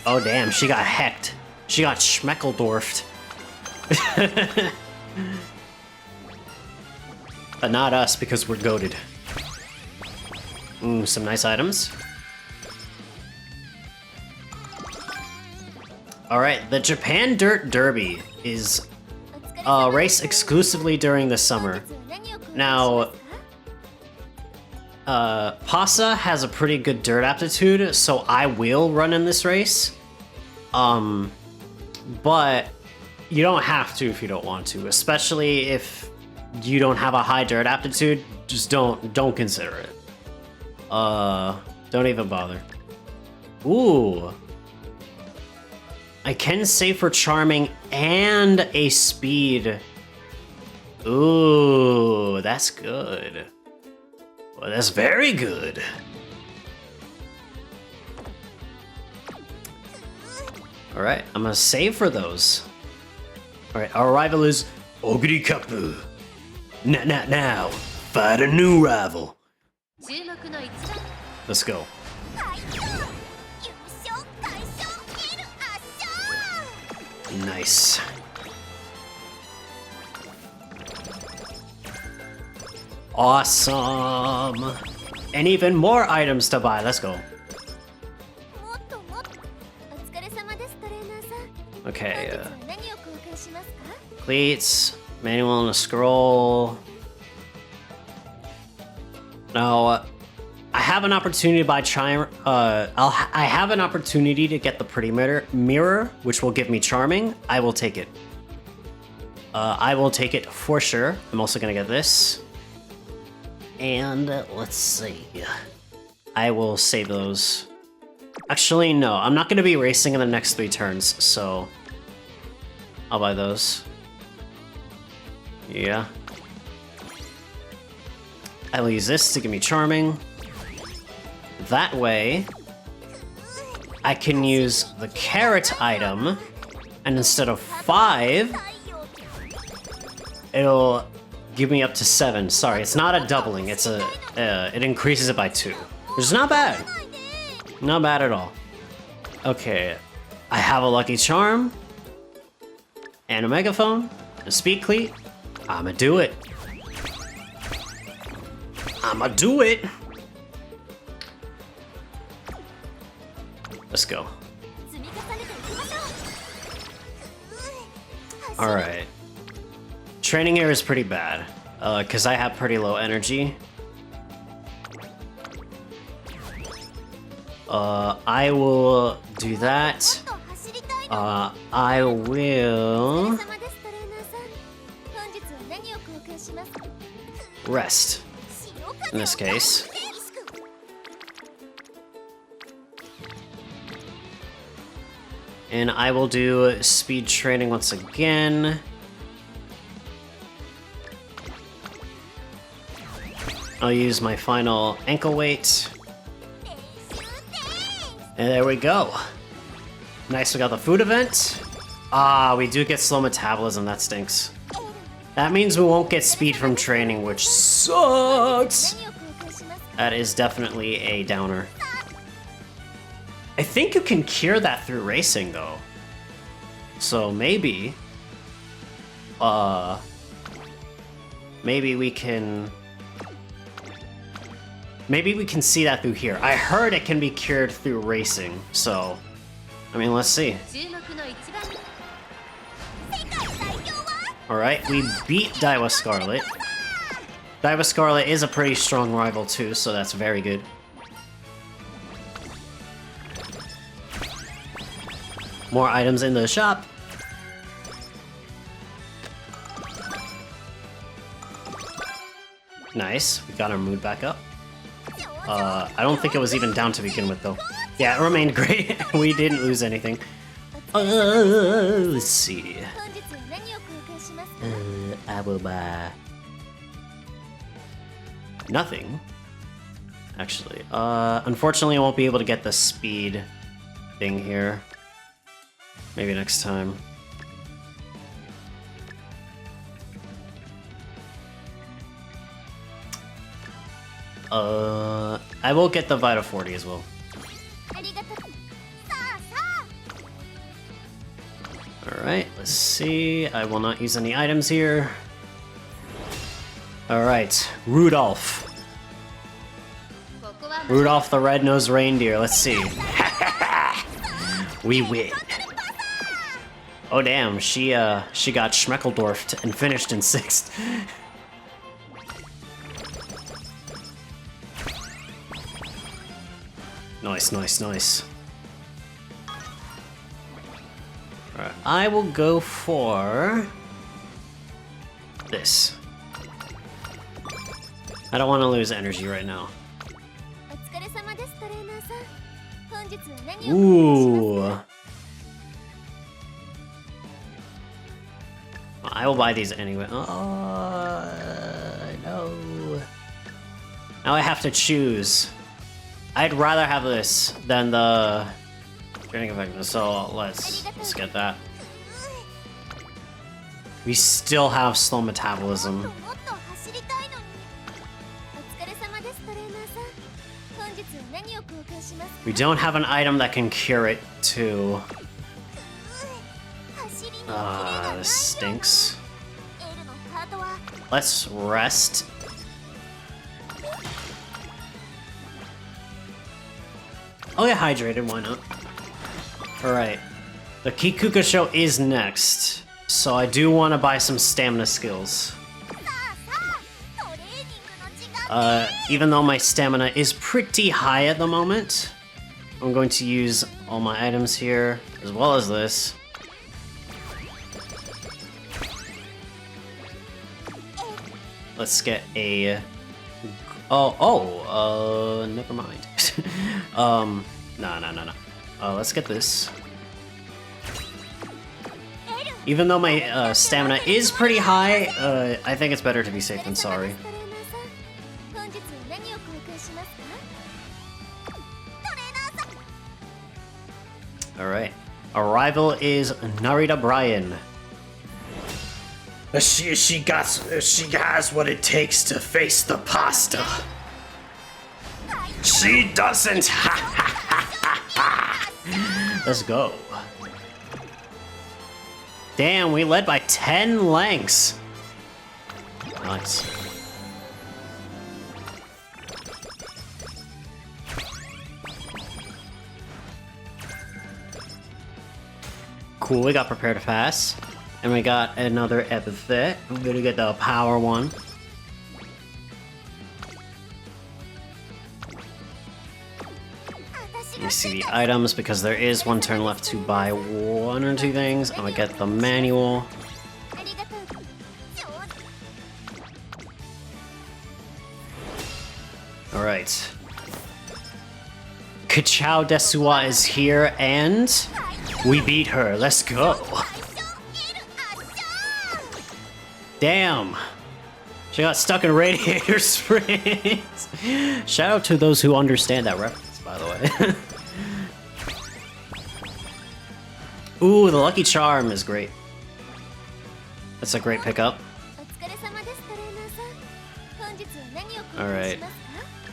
Oh damn, she got hecked. She got schmeckledorfed. But not us, because we're goated. Some nice items. Alright, the Japan Dirt Derby is a race exclusively during the summer. Now, Pasa has a pretty good dirt aptitude, so I will run in this race. But you don't have to if you don't want to, especially if you don't have a high dirt aptitude. Just don't consider it. Don't even bother. Ooh. I can save for charming and a speed. Ooh, that's good. Well, that's very good. Alright, I'm gonna save for those. Alright, our rival is Ogiri Kapu. Now, fight a new rival. Let's go. Nice. Awesome. And even more items to buy. Let's go. Okay. Cleats, manual on a scroll. Now, I have an opportunity to buy I have an opportunity to get the pretty mirror, which will give me charming. I will take it. I will take it for sure. I'm also gonna get this. And let's see. I will save those. Actually, no. I'm not gonna be racing in the next 3 turns, so I'll buy those. Yeah. I will use this to give me charming. That way, I can use the carrot item, and instead of 5, it'll give me up to 7. Sorry, it's not a doubling. It's a it increases it by 2, which is not bad. Not bad at all. Okay, I have a lucky charm, and a megaphone, a speed cleat. I'ma do it. I'ma do it. Let's go. Alright. Training here is pretty bad, because I have pretty low energy. I will do that. I will rest, in this case. And I will do speed training once again. I'll use my final ankle weight. And there we go. Nice, we got the food event. Ah, we do get slow metabolism, that stinks. That means we won't get speed from training, which sucks. That is definitely a downer. I think you can cure that through racing, though. So maybe... maybe we can... Maybe we can see that through here. I heard it can be cured through racing, so... I mean, let's see. Alright, we beat Daiwa Scarlet. Daiwa Scarlet is a pretty strong rival too, so that's very good. More items in the shop. Nice, we got our mood back up. I don't think it was even down to begin with though. Yeah, it remained great. We didn't lose anything. Let's see. I will buy nothing. Actually, unfortunately, I won't be able to get the speed thing here. Maybe next time. I will get the Vita 40 as well. Alright, let's see. I will not use any items here. Alright, Rudolph. Rudolph the Red-Nosed Reindeer, let's see. We win. Oh damn, she got Schmeckeldorfed and finished in 6th. Nice, nice, nice. Alright, I will go for this. I don't want to lose energy right now. Ooh. I will buy these anyway. Oh, no. Now I have to choose. I'd rather have this than the training effectiveness, so let's get that. We still have slow metabolism. We don't have an item that can cure it too. This stinks. Let's rest. I'll get hydrated, why not? Alright. The Kikuka show is next, so I do want to buy some stamina skills. Even though my stamina is pretty high at the moment, I'm going to use all my items here, as well as this. Let's get a... never mind. No. Let's get this. Even though my stamina is pretty high, I think it's better to be safe than sorry. Alright. Our rival is Narita Bryan. She has what it takes to face the pasta. She doesn't. Let's go. Damn, we led by 10 lengths. Nice. Cool, we got prepared to pass. And we got another epithet. I'm gonna get the power one. Let me see the items because there is one turn left to buy one or two things. I'm gonna get the manual. Alright. Kachao Desuwa is here and we beat her. Let's go. Damn. She got stuck in Radiator Springs. Shout out to those who understand that reference, by the way. Ooh, the Lucky Charm is great. That's a great pickup. Alright.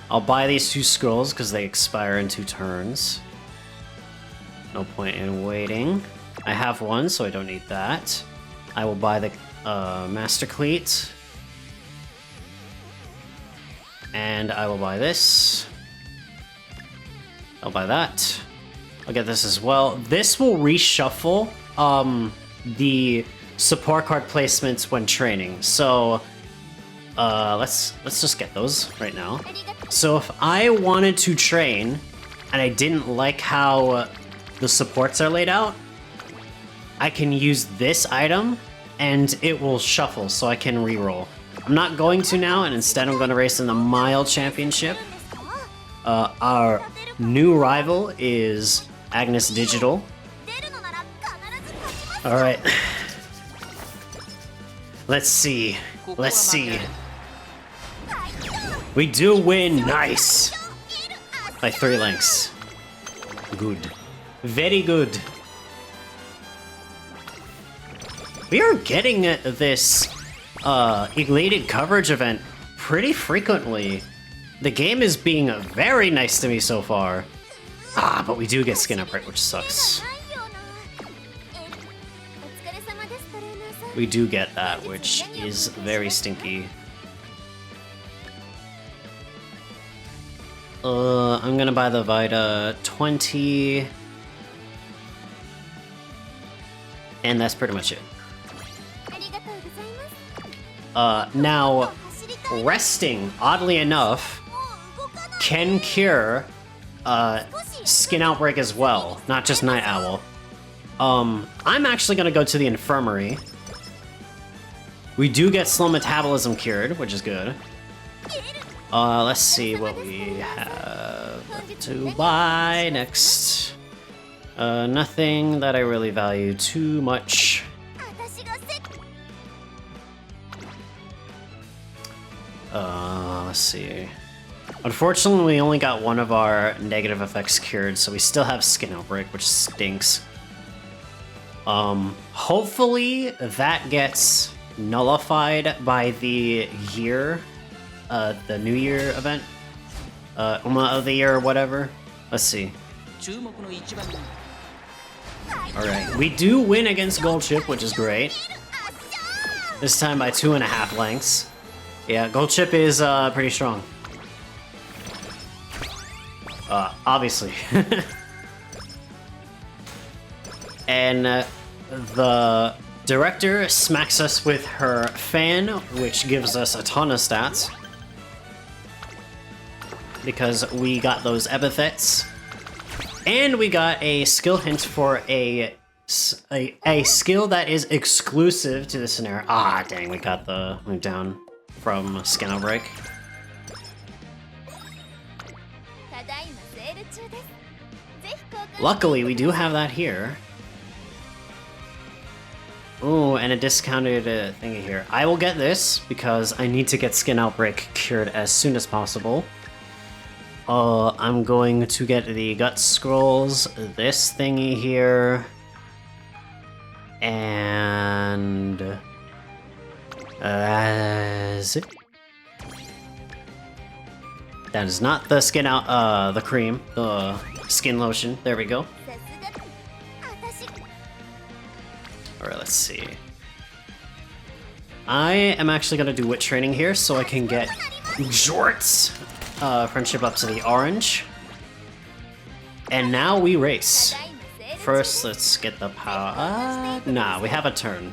I'll buy these 2 scrolls because they expire in 2 turns. No point in waiting. I have one, so I don't need that. I will buy the Master Cleat. And I will buy this. I'll buy that. I'll get this as well. This will reshuffle the support card placements when training. So let's just get those right now. So if I wanted to train and I didn't like how the supports are laid out, I can use this item and it will shuffle so I can reroll. I'm not going to now, and instead I'm going to race in the Mile Championship. Our new rival is Agnes Digital. Alright. Let's see. Let's see. We do win. Nice. By 3 lengths. Good. Very good. We are getting this elated coverage event pretty frequently. The game is being very nice to me so far. But we do get skin upgrade, which sucks. We do get that, which is very stinky. I'm gonna buy the Vita 20. And that's pretty much it. Now, resting, oddly enough, can cure skin outbreak as well, not just Night Owl. I'm actually gonna go to the infirmary. We do get slow metabolism cured, which is good. Let's see what we have to buy next. Nothing that I really value too much. Let's see. Unfortunately, we only got one of our negative effects cured, so we still have skin outbreak, which stinks. Hopefully that gets nullified by the year, the New Year event, Uma of the Year or whatever. Let's see. Alright, we do win against Gold Chip, which is great. This time by 2.5 lengths. Yeah, Gold Chip is pretty strong. Obviously. And the director smacks us with her fan, which gives us a ton of stats. Because we got those epithets. And we got a skill hint for a skill that is exclusive to the scenario. Ah, dang, we got the move down from Skin Outbreak. Luckily, we do have that here. Ooh, and a discounted thingy here. I will get this because I need to get Skin Outbreak cured as soon as possible. I'm going to get the Gut Scrolls, this thingy here, and is it? That is not the skin out, the cream, the skin lotion. There we go. All right, let's see. I am actually gonna do wit training here so I can get Jort's friendship up to the orange. And now we race. First, let's get the power. Nah, we have a turn.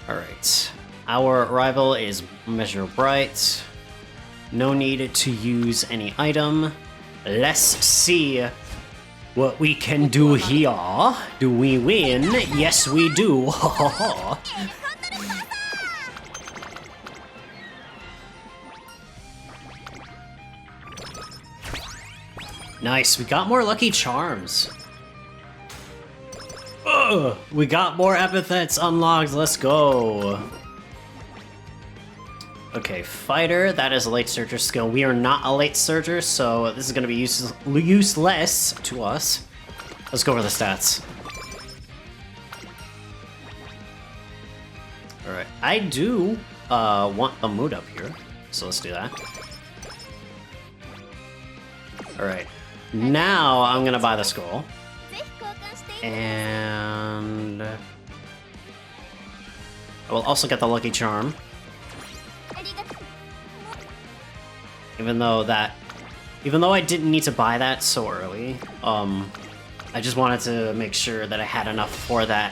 Alright. Our rival is Measure Bright. No need to use any item. Let's see what we can do here. Do we win? Yes, we do. Nice, we got more lucky charms. Ugh, we got more epithets unlocked, let's go. Okay, fighter, that is a late surger skill. We are not a late surger, so this is gonna be useless to us. Let's go over the stats. Alright, I do want the mood up here, so let's do that. Alright. Now I'm gonna buy the scroll. And I will also get the lucky charm. Even though I didn't need to buy that so early, I just wanted to make sure that I had enough for that,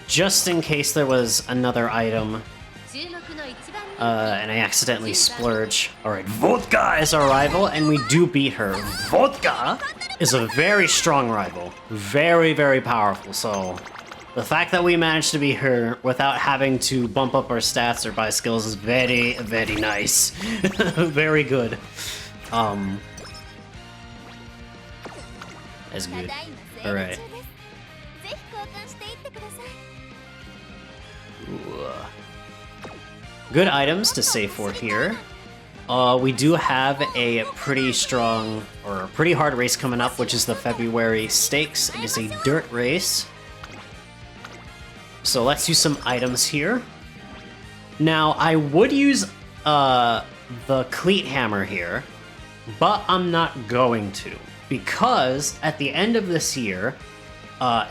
just in case there was another item. And I accidentally splurge. Alright, Vodka is our rival, and we do beat her. Vodka is a very strong rival. Very, very powerful, so the fact that we managed to beat her without having to bump up our stats or buy skills is very, very nice. Very good. That's good. Alright. Good items to save for here. We do have a pretty strong, or pretty hard race coming up, which is the February Stakes. It is a dirt race. So let's use some items here. Now, I would use the Cleat Hammer here, but I'm not going to. Because at the end of this year,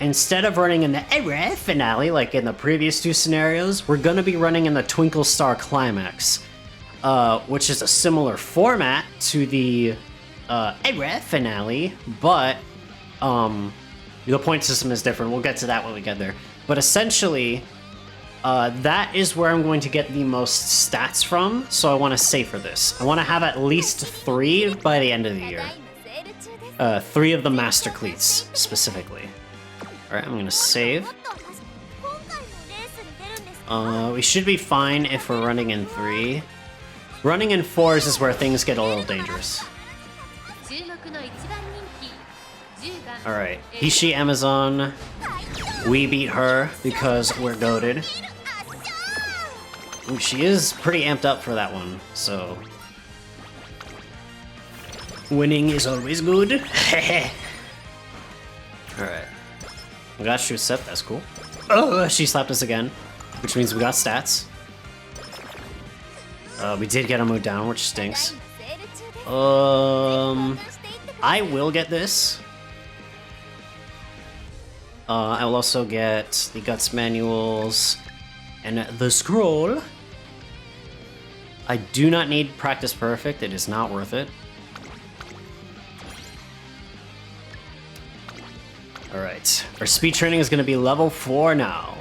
instead of running in the era finale like in the previous two scenarios, we're gonna be running in the Twinkle Star Climax. which is a similar format to the era finale, but the point system is different. We'll get to that when we get there. But essentially, that is where I'm going to get the most stats from, so I want to save for this. I want to have at least 3 by the end of the year. 3 of the Master Cleats, specifically. Alright, I'm going to save. We should be fine if we're running in 3. Running in 4s is where things get a little dangerous. Alright, Hishi Amazon. We beat her because we're goated. Ooh, she is pretty amped up for that one, so... winning is always good. Alright. We got shoot set, that's cool. Oh, she slapped us again, which means we got stats. We did get a move down, which stinks. I will get this. I will also get the Guts manuals and the scroll. I do not need Practice Perfect, it is not worth it. Alright, our speed training is going to be level 4 now.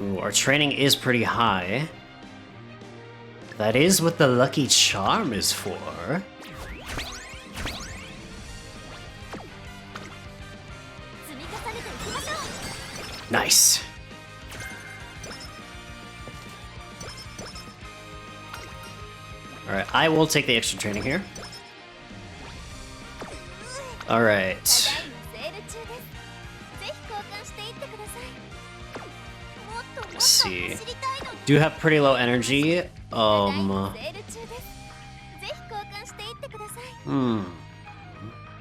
Ooh, our training is pretty high. That is what the Lucky Charm is for. Nice. Alright, I will take the extra training here. Alright. Let's see. Do have pretty low energy.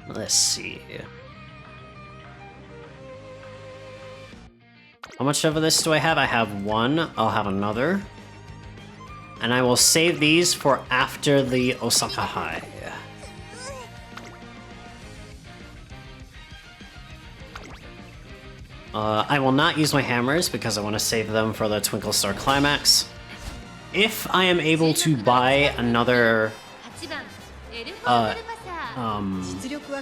Let's see. How much of this do I have? I have 1. I'll have another. And I will save these for after the Osaka High. I will not use my hammers because I want to save them for the Twinkle Star Climax. If I am able to buy another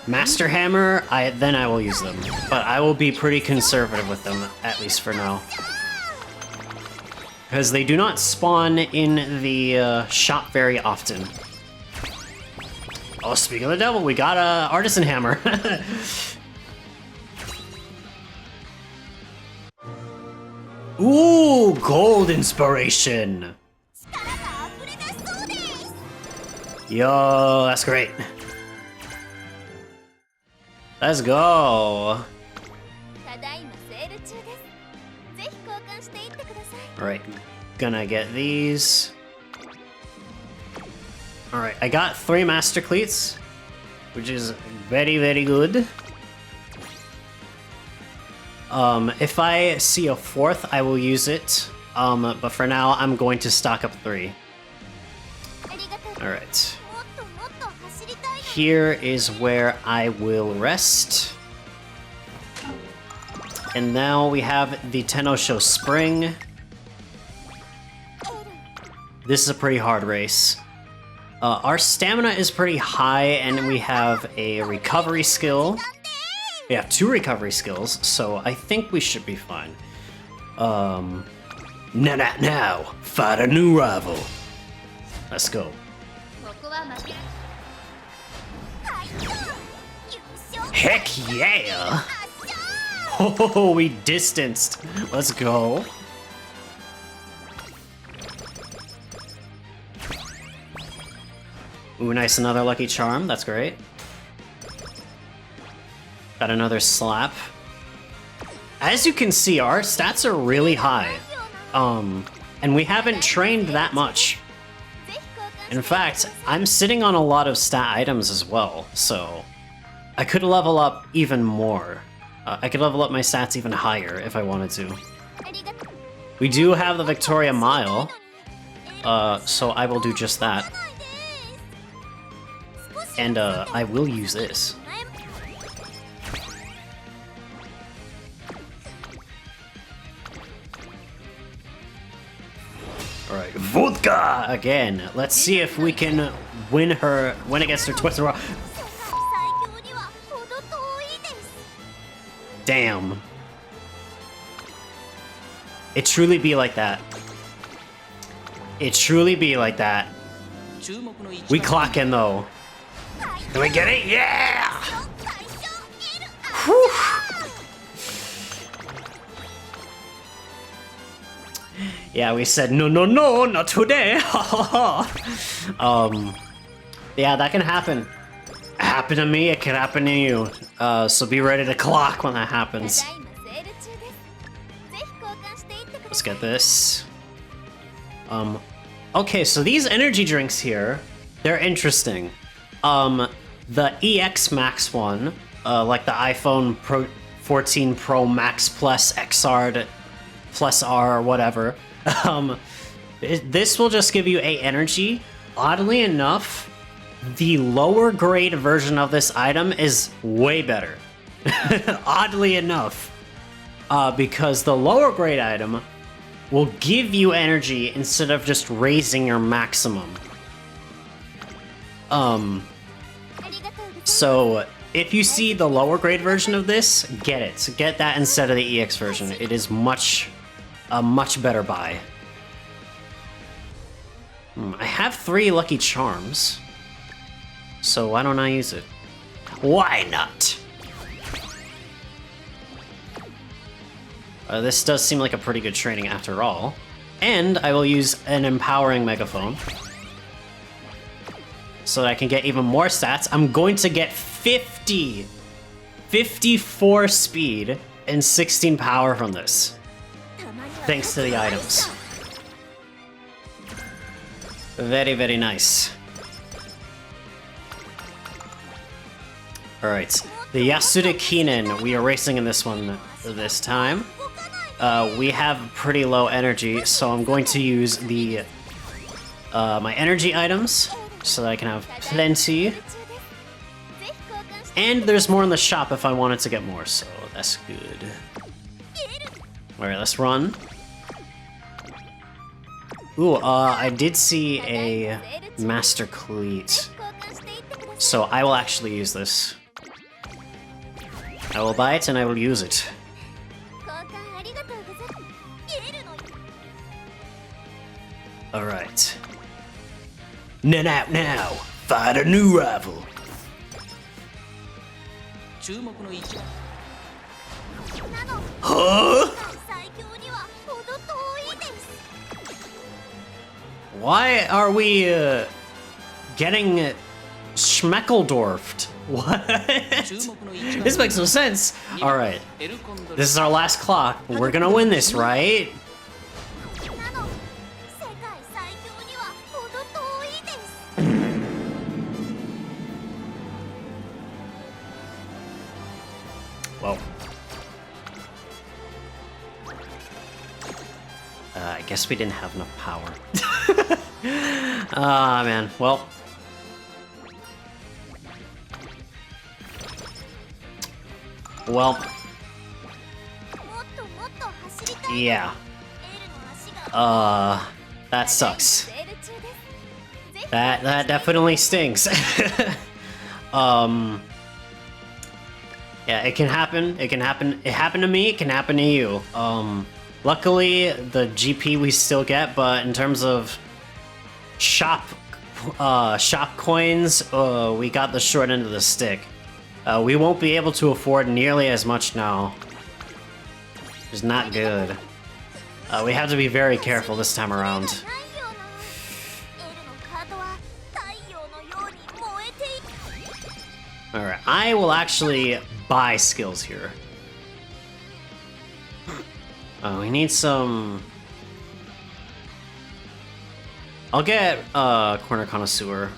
Master Hammer, then I will use them. But I will be pretty conservative with them, at least for now. Because they do not spawn in the shop very often. Oh, speaking of the devil, we got a Artisan Hammer. Ooh, gold inspiration. Yo, that's great. Let's go. Alright, gonna get these. Alright, I got 3 Master Cleats, which is very, very good. If I see a 4th, I will use it. But for now, I'm going to stock up 3. Alright. Here is where I will rest. And now we have the Tennosho Spring. This is a pretty hard race. Our stamina is pretty high, and we have a recovery skill. We have 2 recovery skills, so I think we should be fine. Now, fight a new rival. Let's go. Heck yeah! Oh, we distanced. Let's go. Ooh, nice, another Lucky Charm. That's great. Got another slap. As you can see, our stats are really high. And we haven't trained that much. In fact, I'm sitting on a lot of stat items as well, so I could level up even more. I could level up my stats even higher if I wanted to. We do have the Victoria Mile, so I will do just that. And I will use this. Alright, vodka again. Let's see if we can win against her twice in a row. Damn. It truly be like that. It truly be like that. We clock in though. Can we get it? Yeah! Whew. Yeah, we said no, no, no, not today. Yeah, that can happen. Happen to me, it can happen to you. So be ready to clock when that happens. Let's get this. Okay, so these energy drinks here, they're interesting. The EX Max one, like the iPhone 14 Pro Max Plus XR Plus R or whatever, this will just give you 8 energy. Oddly enough, the lower grade version of this item is way better. Oddly enough, because the lower grade item will give you energy instead of just raising your maximum. So if you see the lower grade version of this, get it. So get that instead of the EX version. It is a much better buy. I have 3 lucky charms, so why don't I use it? Why not? This does seem like a pretty good training after all. And I will use an empowering megaphone so that I can get even more stats. I'm going to get 54 speed and 16 power from this, thanks to the items. Very, very nice. Alright, the Yasuda Kinen, we are racing in this one this time. We have pretty low energy, so I'm going to use the my energy items so that I can have plenty. And there's more in the shop if I wanted to get more, so that's good. Alright, let's run. Ooh, I did see a Master Cleat, so I will actually use this. I will buy it and I will use it. Alright. Now, find a new rival. Huh? Why are we, getting Schmeckeldorfed? What? This makes no sense. Alright. This is our last clock. We're gonna win this, right? Well. I guess we didn't have enough power. Ah, man. Well. Well. Yeah. That sucks. That definitely stings. Yeah, it can happen. It can happen. It happened to me. It can happen to you. Luckily, the GP we still get, but in terms of shop coins, we got the short end of the stick. We won't be able to afford nearly as much now. It's not good. We have to be very careful this time around. Alright, I will actually buy skills here. We need some... I'll get Corner Connoisseur.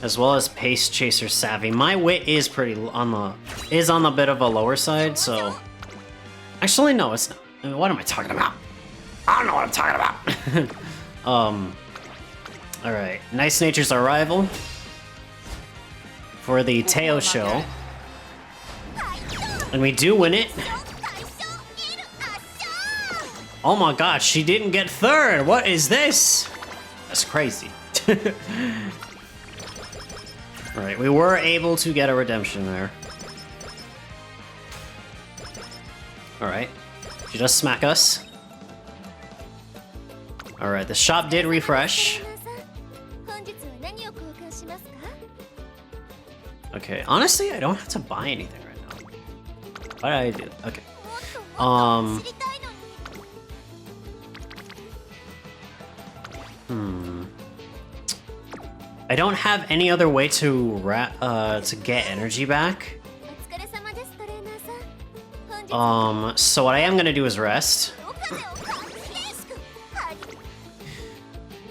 As well as Pace Chaser Savvy. My wit is pretty on the bit of a lower side, so... Actually, no, it's not. What am I talking about? I don't know what I'm talking about. Alright. Nice Nature's our rival for the Teo show. And we do win it. Oh my god, she didn't get third! What is this? That's crazy. Alright, we were able to get a redemption there. Alright. She does smack us. Alright, the shop did refresh. Okay, honestly, I don't have to buy anything right now. Why did I do that? Okay. I don't have any other way to get energy back. So what I am gonna do is rest.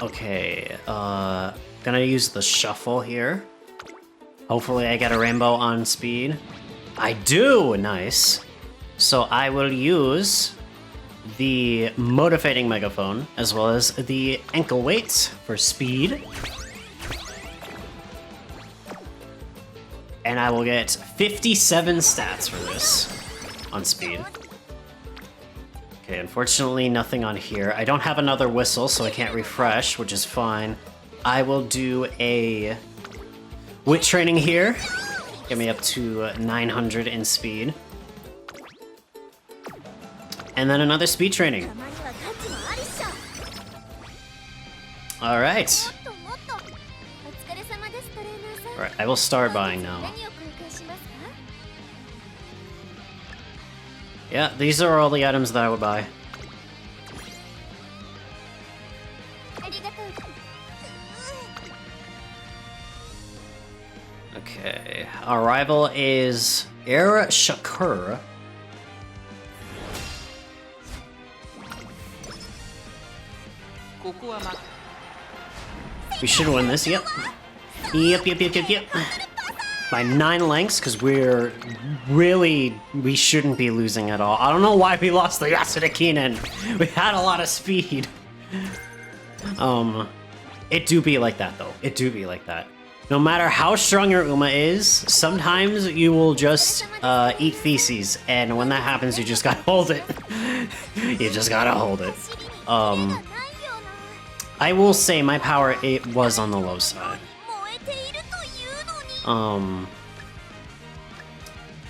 Okay, gonna use the shuffle here. Hopefully I get a rainbow on speed. I do! Nice. So I will use the motivating megaphone as well as the ankle weight for speed. And I will get 57 stats for this on speed. Okay, unfortunately nothing on here. I don't have another whistle, so I can't refresh, which is fine. I will do a wit training here. Get me up to 900 in speed. And then another speed training. Alright. Alright, I will start buying now. Yeah, these are all the items that I would buy. Okay, our rival is Air Shakur. We should win this, yep. Yep. By 9 lengths, because we shouldn't be losing at all. I don't know why we lost the Yasudakinen. We had a lot of speed. It do be like that, though. It do be like that. No matter how strong your Uma is, sometimes you will just eat feces, and when that happens, you just gotta hold it. You just gotta hold it. I will say my power, it was on the low side. I'm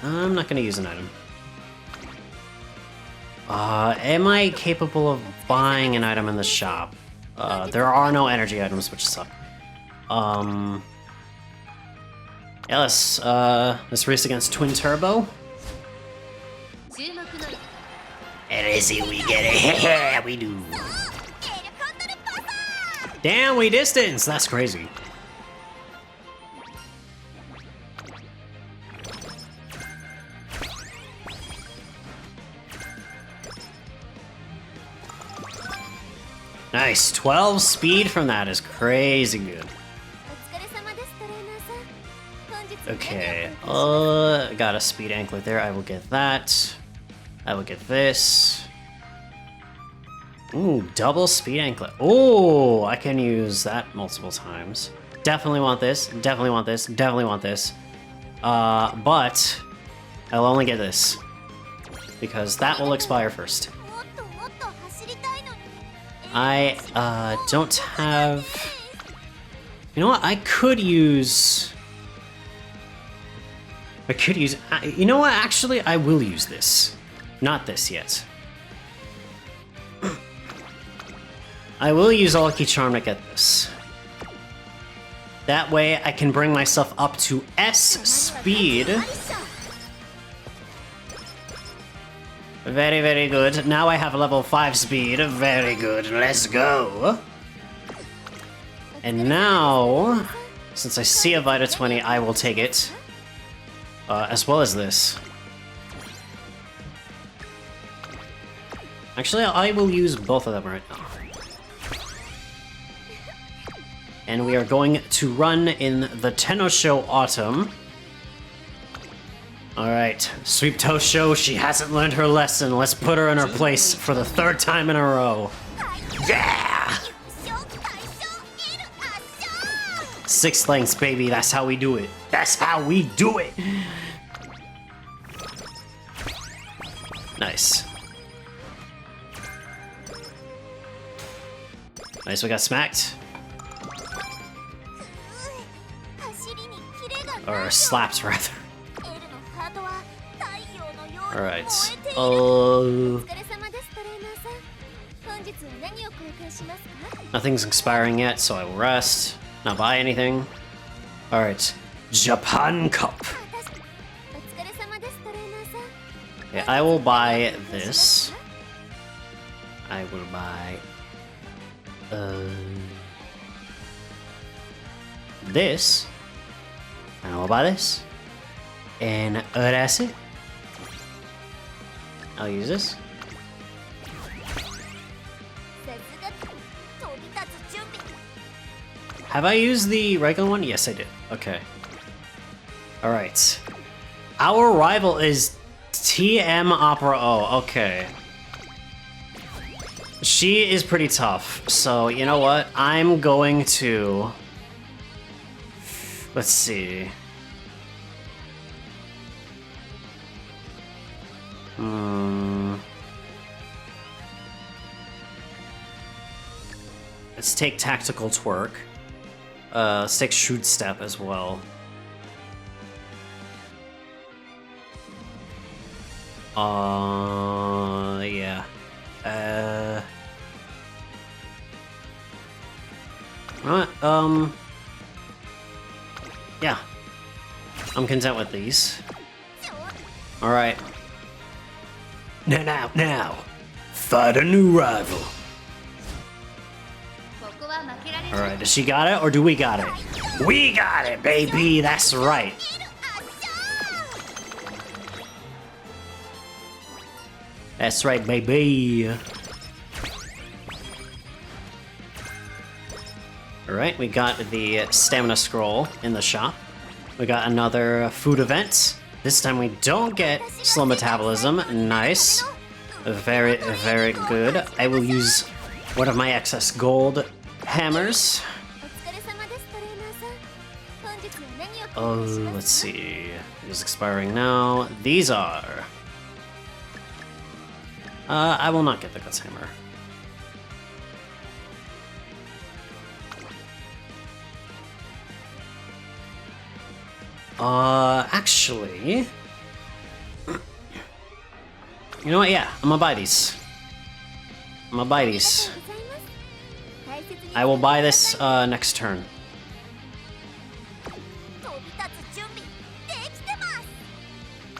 not gonna use an item. Am I capable of buying an item in the shop? There are no energy items, which suck. Yeah, let's race against Twin Turbo. And I see we get it. Yeah, we do. Damn, we distance! That's crazy. Nice, 12 speed from that is crazy good. Okay, got a speed anklet there. I will get that. I will get this. Ooh, double speed anklet. Oh, I can use that multiple times. Definitely want this. Definitely want this. Definitely want this. But I'll only get this because that will expire first. I don't have. You know what? I could use. You know what? Actually, I will use this. Not this yet. I will use Lucky Charm to get this. That way, I can bring myself up to S speed. Very, very good. Now I have level 5 speed. Very good. Let's go. And now, since I see a Vita 20, I will take it. As well as this. Actually, I will use both of them right now. And we are going to run in the Tennosho Autumn. Alright, Sweep Tosho, she hasn't learned her lesson. Let's put her in her place for the 3rd time in a row. Yeah! 6 lengths, baby, that's how we do it. That's how we do it! Nice. Nice, we got smacked. Or slaps, rather. Alright. Oh. Nothing's expiring yet, so I will rest. Not buy anything. Alright. Japan Cup. Okay, I will buy this. I will buy this. And I will buy this. And that's it. I'll use this. Have I used the regular one? Yes, I did. Okay. Alright. Our rival is TM Opera O. Okay. She is pretty tough. So, you know what? I'm going to... Let's see. Let's take Tactical Twerk. Let's take Shrewd Step as well. Yeah. Yeah. I'm content with these. Alright. Now. Fight a new rival. Alright, does she got it or do we got it? We got it, baby! That's right. That's right, baby. Alright, we got the stamina scroll in the shop. We got another food event. This time we don't get slow metabolism. Nice. Very, very good. I will use one of my excess gold hammers. Oh, let's see. It is expiring now. These are... I will not get the Guts Hammer. Actually... You know what? Yeah, I'm gonna buy these. I will buy this, next turn.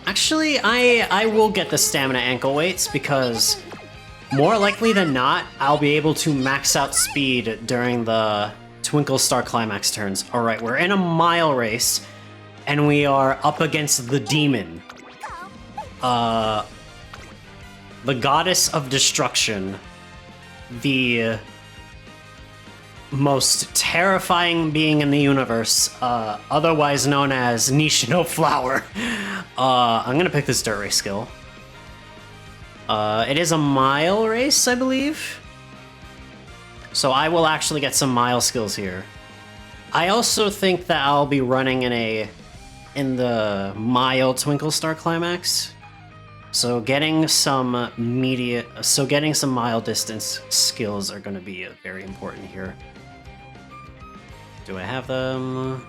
Actually, I will get the stamina ankle weights because more likely than not, I'll be able to max out speed during the Twinkle Star Climax turns. Alright, we're in a mile race, and we are up against the demon. The goddess of destruction. The most terrifying being in the universe, otherwise known as Nishino Flower. I'm gonna pick this dirt race skill. It is a mile race, I believe. So I will actually get some mile skills here. I also think that I'll be running in the mile Twinkle Star Climax. So getting some mile distance skills are gonna be very important here. Do I have them?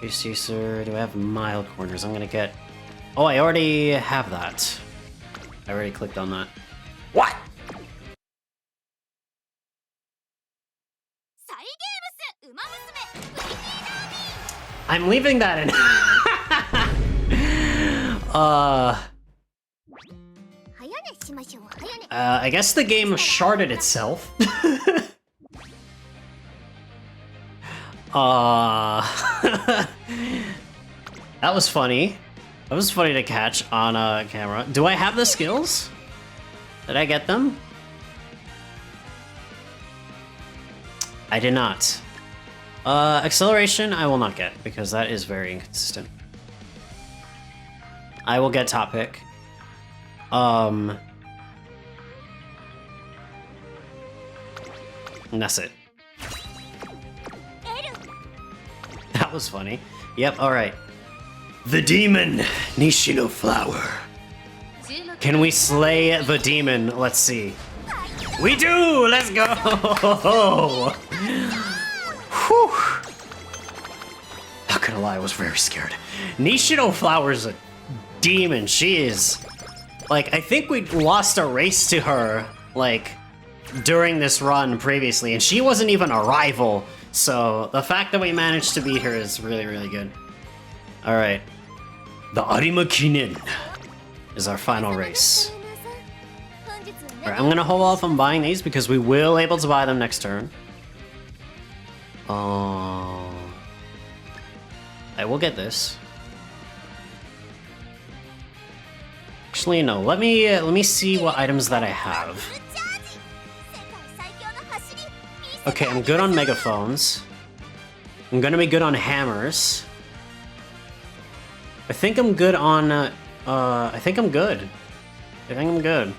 Sir, do I have mile corners? I'm gonna get... Oh, I already have that. I already clicked on that. What? I'm leaving that in. I guess the game sharded itself. That was funny. That was funny to catch on camera. Do I have the skills? Did I get them? I did not. Acceleration, I will not get, because that is very inconsistent. I will get top pick. And that's it. That was funny. Yep, alright. The demon, Nishino Flower. Can we slay the demon? Let's see. We do! Let's go! Whew. Not gonna lie, I was very scared. Nishido Flower's a demon. She is... Like, I think we lost a race to her, like, during this run previously, and she wasn't even a rival. So, the fact that we managed to beat her is really, really good. Alright. The Arima Kinin is our final race. Alright, I'm gonna hold off on buying these because we will able to buy them next turn. I will get this. Actually, no. Let me see what items that I have. Okay, I'm good on megaphones. I'm gonna be good on hammers. I think I'm good on. I think I'm good. I think I'm good.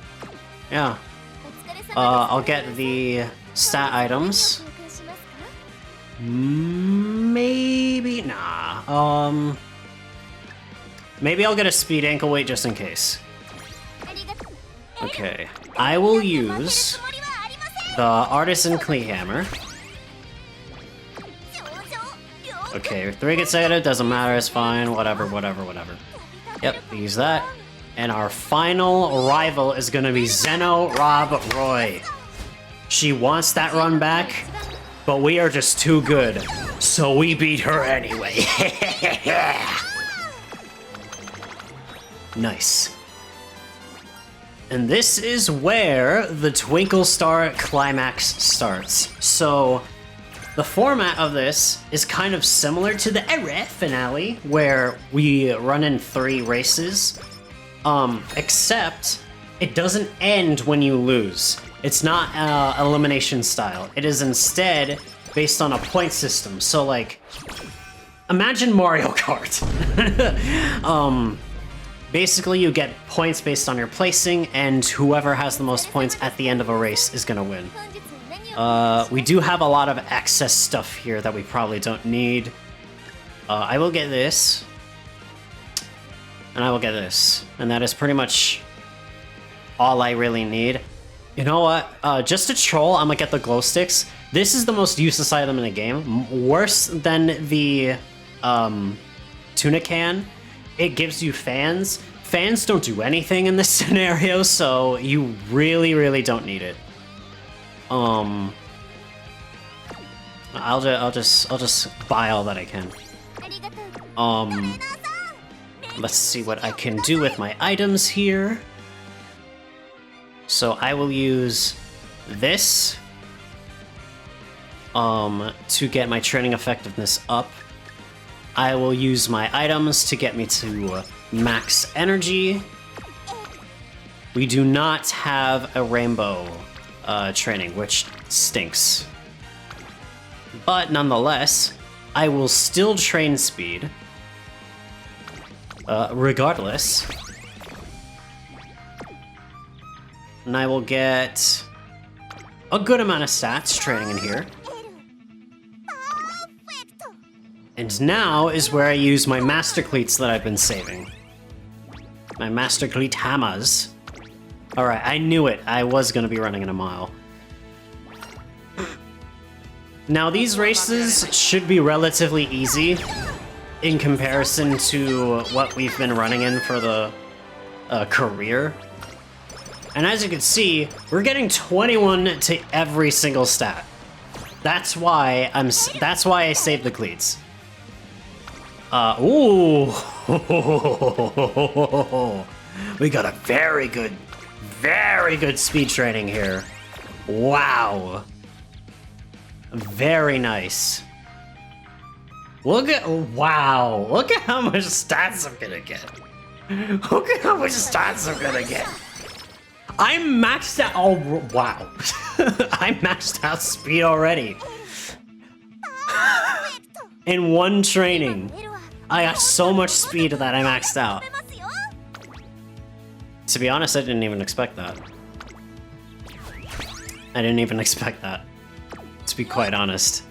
Yeah. I'll get the stat items. Maybe nah. Maybe I'll get a speed ankle weight just in case. Okay, I will use the Artisan Klee Hammer. Okay, 3 gets added, doesn't matter, it's fine, whatever. Yep, use that. And our final rival is gonna be Zeno Rob Roy. She wants that run back, but we are just too good, so we beat her anyway. Nice. And this is where the Twinkle Star Climax starts. So, the format of this is kind of similar to the Era finale, where we run in 3 races, except it doesn't end when you lose. It's not elimination style. It is instead based on a point system. So, like, imagine Mario Kart. Basically, you get points based on your placing, and whoever has the most points at the end of a race is gonna win. We do have a lot of excess stuff here that we probably don't need. I will get this. And I will get this. And that is pretty much all I really need. You know what? Just to troll, I'm gonna get the glow sticks. This is the most useless item in the game. Worse than the tuna can. It gives you fans. Fans don't do anything in this scenario, so you really, really don't need it. I'll just buy all that I can. Let's see what I can do with my items here. So I will use this to get my training effectiveness up. I will use my items to get me to max energy. We do not have a rainbow training, which stinks. But nonetheless, I will still train speed. Regardless. And I will get a good amount of stats training in here. And now is where I use my Master Cleats that I've been saving. My Master Cleat Hammers. Alright, I knew it. I was gonna be running in a mile. Now these races should be relatively easy in comparison to what we've been running in for the career. And as you can see, we're getting 21 to every single stat. That's why I saved the cleats. Ooh. We got a very good speed training here. Wow. Very nice. Look at how much stats I'm gonna get. Look at how much stats I'm gonna get. I'm maxed out. Oh, wow. I maxed out speed already. In one training, I got so much speed that I maxed out. To be honest, I didn't even expect that. I didn't even expect that. To be quite honest.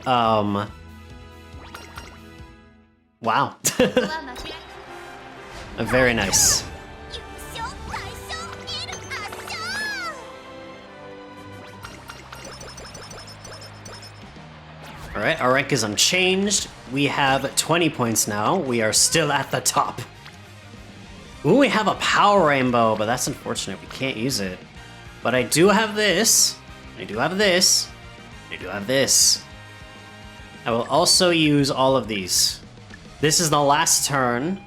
Wow. Very nice. Alright, our rank is unchanged. We have 20 points now. We are still at the top. Ooh, we have a power rainbow, but that's unfortunate. We can't use it. But I do have this. I do have this. I do have this. I will also use all of these. This is the last turn,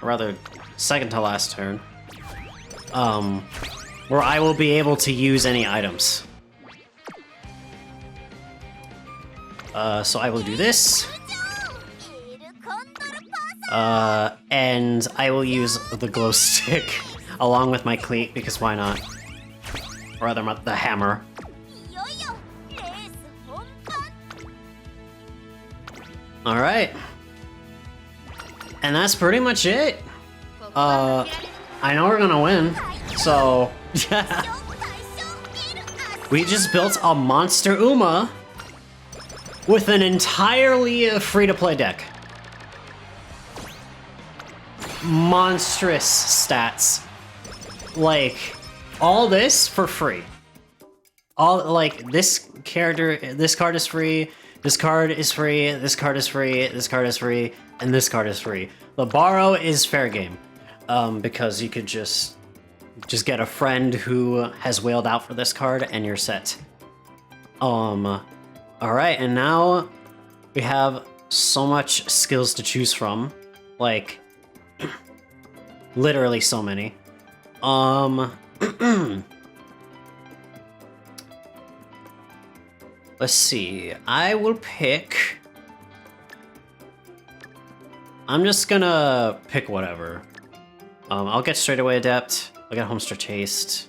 or rather, second to last turn, where I will be able to use any items. So I will do this. And I will use the glow stick along with my cleat, because why not? Or rather, the hammer. Alright. And that's pretty much it. I know we're gonna win, so... We just built a monster Uma with an entirely free-to-play deck. Monstrous stats. Like, all this for free. All, like, this character, this card is free, this card is free, this card is free, this card is free, and this card is free. The borrow is fair game, because you could just get a friend who has whaled out for this card and you're set. Alright, and now we have so much skills to choose from. Like, literally so many. Let's see. I will pick... I'm just gonna pick whatever. I'll get Straightaway Adept. I'll get Homestar Taste.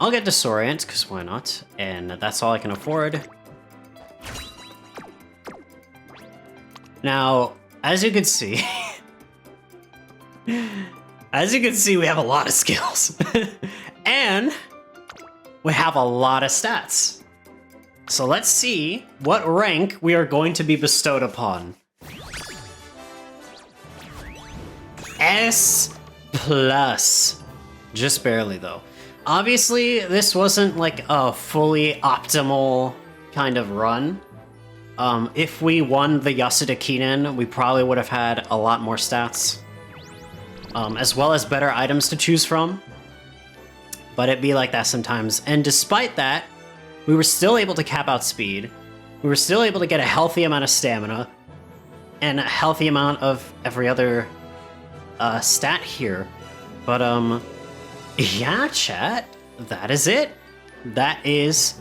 I'll get Disorient, because why not? And that's all I can afford. Now, as you can see... As you can see, we have a lot of skills. And we have a lot of stats. So let's see what rank we are going to be bestowed upon. S+. Just barely, though. Obviously, this wasn't like a fully optimal kind of run. If we won the Yasuda Kinen, we probably would have had a lot more stats. As well as better items to choose from. But it'd be like that sometimes. And despite that, we were still able to cap out speed. We were still able to get a healthy amount of stamina. And a healthy amount of every other stat here. But, yeah, chat. That is it. That is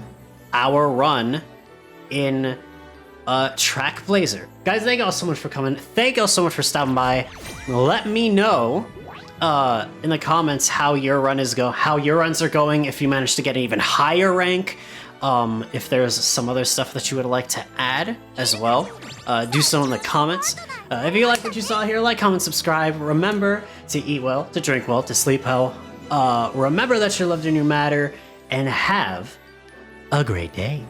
our run in Trackblazer. Guys, thank you all so much for coming. Thank you all so much for stopping by. Let me know in the comments how your runs are going, if you managed to get an even higher rank, if there's some other stuff that you would like to add as well. Do so in the comments. If you like what you saw here, like, comment, subscribe. Remember to eat well, to drink well, to sleep well. Remember that you're loved and you matter, and have a great day.